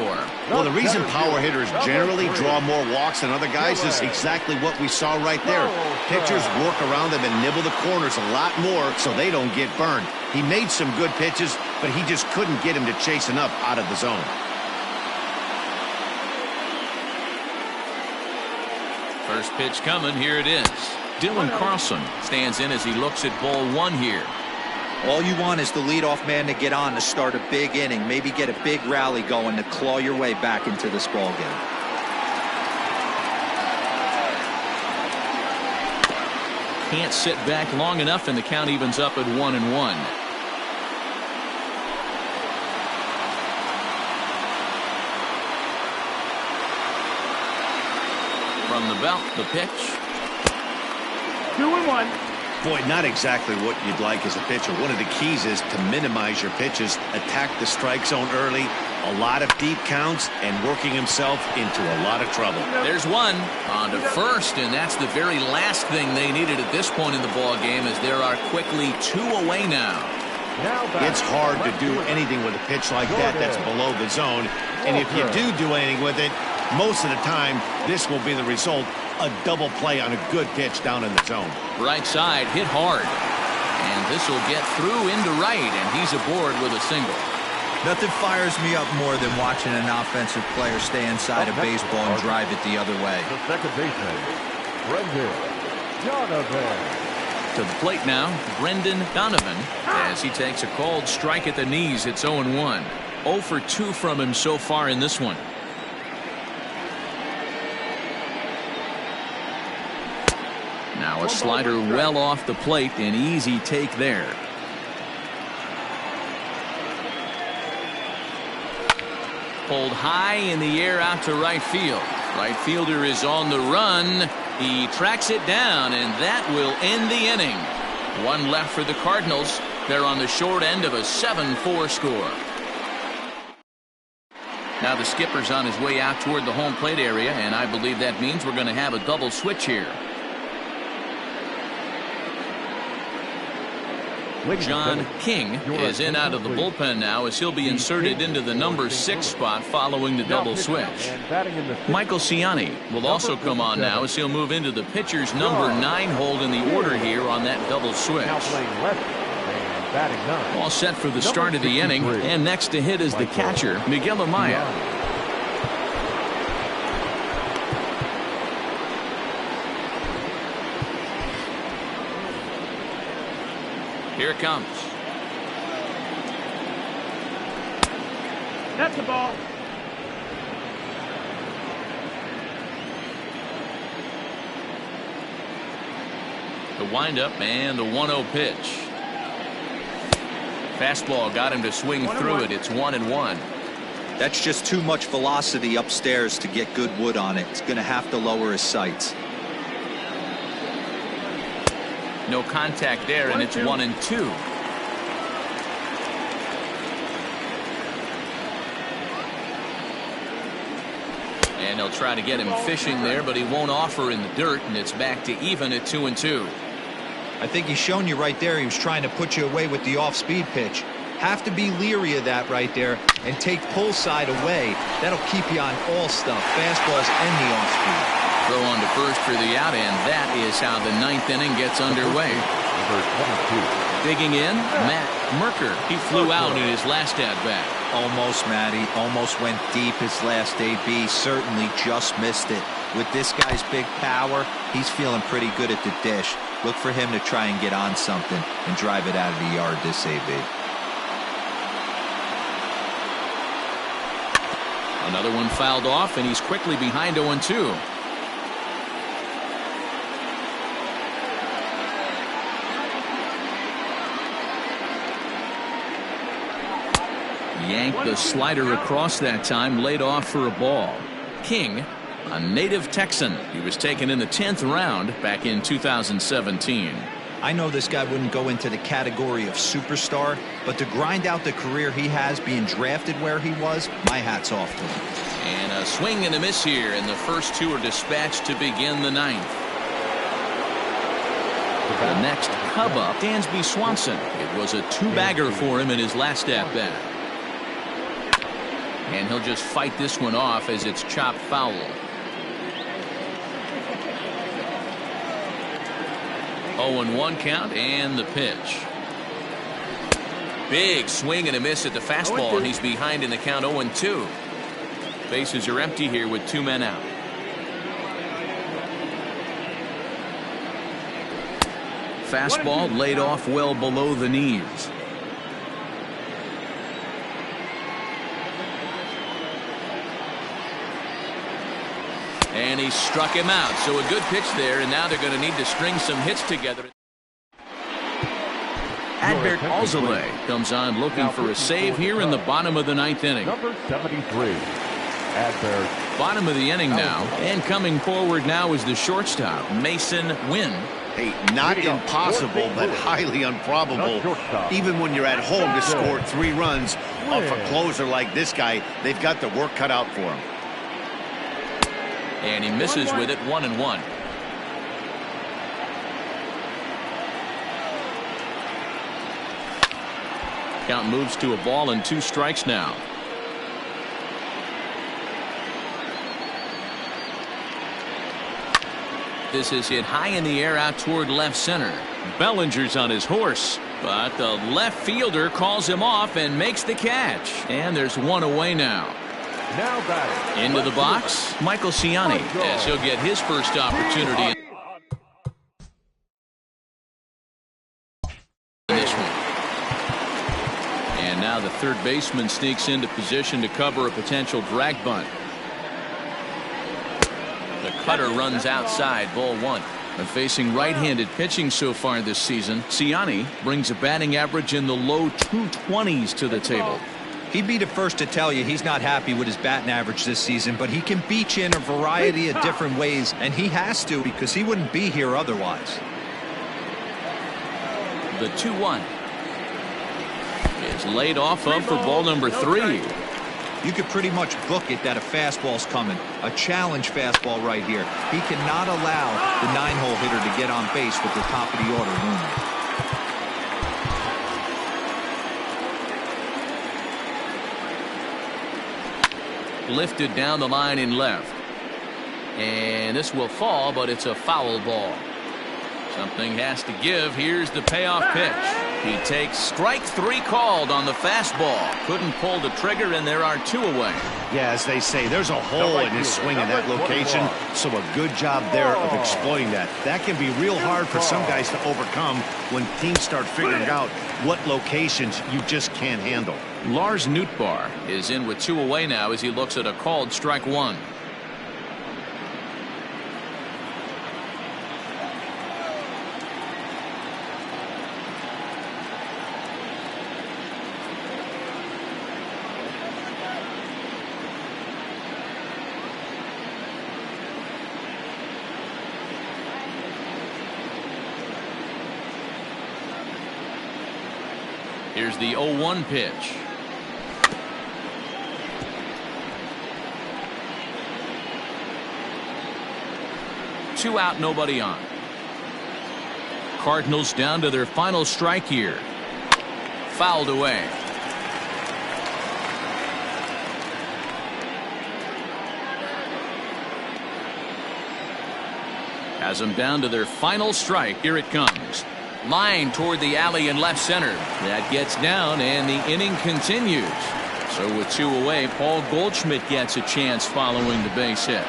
Speaker 2: Well, the reason power hitters generally draw more walks than other guys is exactly what we saw right there. Pitchers work around them and nibble the corners a lot more so they don't get burned. He made some good pitches, but he just couldn't get him to chase enough out of the zone.
Speaker 1: First pitch coming. Here it is. Dylan Carlson stands in as he looks at ball 1 here.
Speaker 3: All you want is the leadoff man to get on to start a big inning, maybe get a big rally going to claw your way back into this ball game.
Speaker 1: Can't sit back long enough, and the count evens up at 1-1. From the belt, the pitch.
Speaker 6: 2-1.
Speaker 2: Boy, not exactly what you'd like as a pitcher. One of the keys is to minimize your pitches, attack the strike zone early, a lot of deep counts, and working himself into a lot of trouble.
Speaker 1: There's one on to first, and that's the very last thing they needed at this point in the ball game, as there are quickly 2 away now.
Speaker 2: It's hard to do anything with a pitch like that that's below the zone, and if you do anything with it, most of the time this will be the result. A double play on a good pitch down in the zone.
Speaker 1: Right side, hit hard. And this will get through into right, and he's aboard with a single.
Speaker 3: Nothing fires me up more than watching an offensive player stay inside a baseball and drive it the other way.
Speaker 4: The second baseman, Brendan Donovan.
Speaker 1: To the plate now, Brendan Donovan, as he takes a called strike at the knees. It's 0-1. 0 for 2 from him so far in this one. Now a slider well off the plate, an easy take there. Pulled high in the air out to right field. Right fielder is on the run. He tracks it down, and that will end the inning. One left for the Cardinals. They're on the short end of a 7-4 score. Now the skipper's on his way out toward the home plate area, and I believe that means we're going to have a double switch here. John King is in out of the bullpen now as he'll be inserted into the number 6 spot following the double switch. Michael Ciani will also come on now as he'll move into the pitcher's number 9 hold in the order here on that double switch. All set for the start of the inning, and next to hit is the catcher, Miguel Amaya. Here it comes.
Speaker 6: That's the ball.
Speaker 1: The windup and the 1-0 pitch. Fastball got him to swing through it. It's 1-1.
Speaker 5: That's just too much velocity upstairs to get good wood on it. It's going to have to lower his sights.
Speaker 1: No contact there, and it's 1-2. And they'll try to get him fishing there, but he won't offer in the dirt, and it's back to even at 2-2.
Speaker 3: I think he's shown you right there he was trying to put you away with the off-speed pitch. Have to be leery of that right there and take pull side away. That'll keep you on all stuff, fastballs and the off-speed.
Speaker 1: Throw on to first for the out, and that is how the 9th inning gets underway. Digging in, Matt Merker. He flew out in his last at-bat.
Speaker 3: Almost, Matty. Almost went deep his last AB. Certainly just missed it. With this guy's big power, he's feeling pretty good at the dish. Look for him to try and get on something and drive it out of the yard this AB.
Speaker 1: Another one fouled off, and he's quickly behind 0-2. Yanked the slider across that time, laid off for a ball. King, a native Texan. He was taken in the 10th round back in 2017.
Speaker 3: I know this guy wouldn't go into the category of superstar, but to grind out the career he has being drafted where he was, my hat's off to him.
Speaker 1: And a swing and a miss here, and the first 2 are dispatched to begin the 9th. The next Cub up, Dansby Swanson. It was a 2-bagger for him in his last at-bat. And he'll just fight this one off as it's chopped foul. Oh, 0-1 count, and the pitch. Big swing and a miss at the fastball, and he's behind in the count 0-2. Bases are empty here with 2 men out. Fastball laid off well below the knees. And he struck him out. So a good pitch there, and now they're going to need to string some hits together. Adbert Alzolay comes on looking for a save here in the bottom of the 9th inning.
Speaker 4: Number 73, Adbert.
Speaker 1: Bottom of the inning now, and coming forward now is the shortstop, Mason Wynn.
Speaker 2: Hey, not impossible, but highly improbable. Even when you're at home to score 3 runs off a closer like this guy, they've got the work cut out for him.
Speaker 1: And he misses with it, 1-1. Count moves to a ball and 2 strikes now. This is hit high in the air out toward left center. Bellinger's on his horse, but the left fielder calls him off and makes the catch. And there's 1 away now.
Speaker 4: Now batting.
Speaker 1: Into the box, Michael Ciani, as he'll get his first opportunity in this one. And now the third baseman sneaks into position to cover a potential drag bunt. The cutter runs outside, ball 1. But facing right-handed pitching so far this season, Ciani brings a batting average in the low 220s to the table.
Speaker 3: He'd be the first to tell you he's not happy with his batting average this season, but he can beat you in a variety of different ways, and he has to because he wouldn't be here otherwise.
Speaker 1: The 2-1 is laid off of for ball number 3.
Speaker 3: You could pretty much book it that a fastball's coming. A challenge fastball right here. He cannot allow the 9-hole hitter to get on base with the top of the order looming.
Speaker 1: Lifted down the line in left. And this will fall, but it's a foul ball. Something has to give. Here's the payoff pitch. He takes strike 3 called on the fastball. Couldn't pull the trigger, and there are 2 away.
Speaker 2: Yeah, as they say, there's a hole in his swing in that location, so a good job there of exploiting that. That can be real hard for some guys to overcome when teams start figuring out what locations you just can't handle.
Speaker 1: Lars Nootbaar is in with 2 away now as he looks at a called strike 1. Here's the 0-1 pitch. Two out, nobody on. Cardinals down to their final strike here. Fouled away. Has them down to their final strike. Here it comes. Line toward the alley in left center. That gets down, and the inning continues. So with 2 away, Paul Goldschmidt gets a chance following the base hit.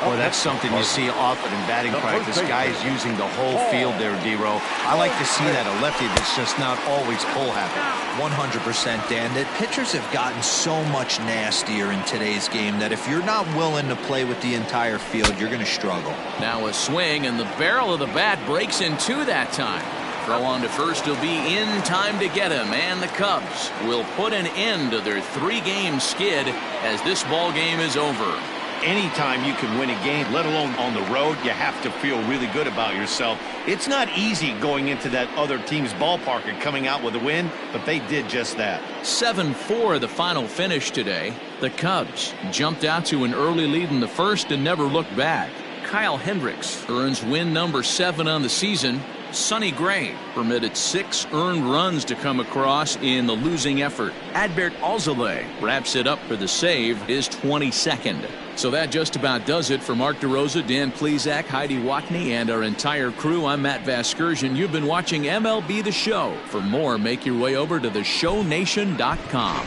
Speaker 2: Well, that's something you see often in batting practice. Guys using the whole field there, D-Row. I like to see that. A lefty that's just not always pull happy.
Speaker 3: 100%, Dan. The pitchers have gotten so much nastier in today's game that if you're not willing to play with the entire field, you're going to struggle.
Speaker 1: Now a swing, and the barrel of the bat breaks in 2 that time. Throw on to first will be in time to get him, and the Cubs will put an end to their 3-game skid as this ball game is over.
Speaker 2: Anytime you can win a game, let alone on the road, you have to feel really good about yourself. It's not easy going into that other team's ballpark and coming out with a win, but they did just that.
Speaker 1: 7-4 the final finish today. The Cubs jumped out to an early lead in the first and never looked back. Kyle Hendricks earns win number 7 on the season. Sonny Gray permitted 6 earned runs to come across in the losing effort. Adbert Alzolay wraps it up for the save, his 22nd. So that just about does it for Mark DeRosa, Dan Plesac, Heidi Watney, and our entire crew. I'm Matt Vasgersian. You've been watching MLB The Show. For more, make your way over to theshownation.com.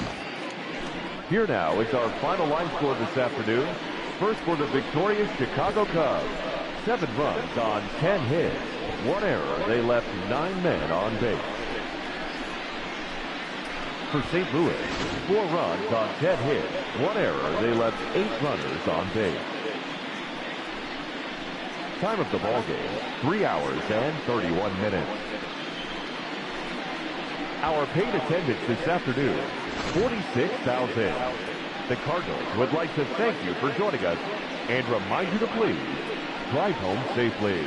Speaker 4: Here now is our final line score this afternoon. First for the victorious Chicago Cubs. 7 runs on 10 hits. 1 error. They left 9 men on base. For St. Louis, 4 runs on 10 hits. 1 error. They left 8 runners on base. Time of the ball game, 3 hours and 31 minutes. Our paid attendance this afternoon, 46,000. The Cardinals would like to thank you for joining us and remind you to please drive home safely.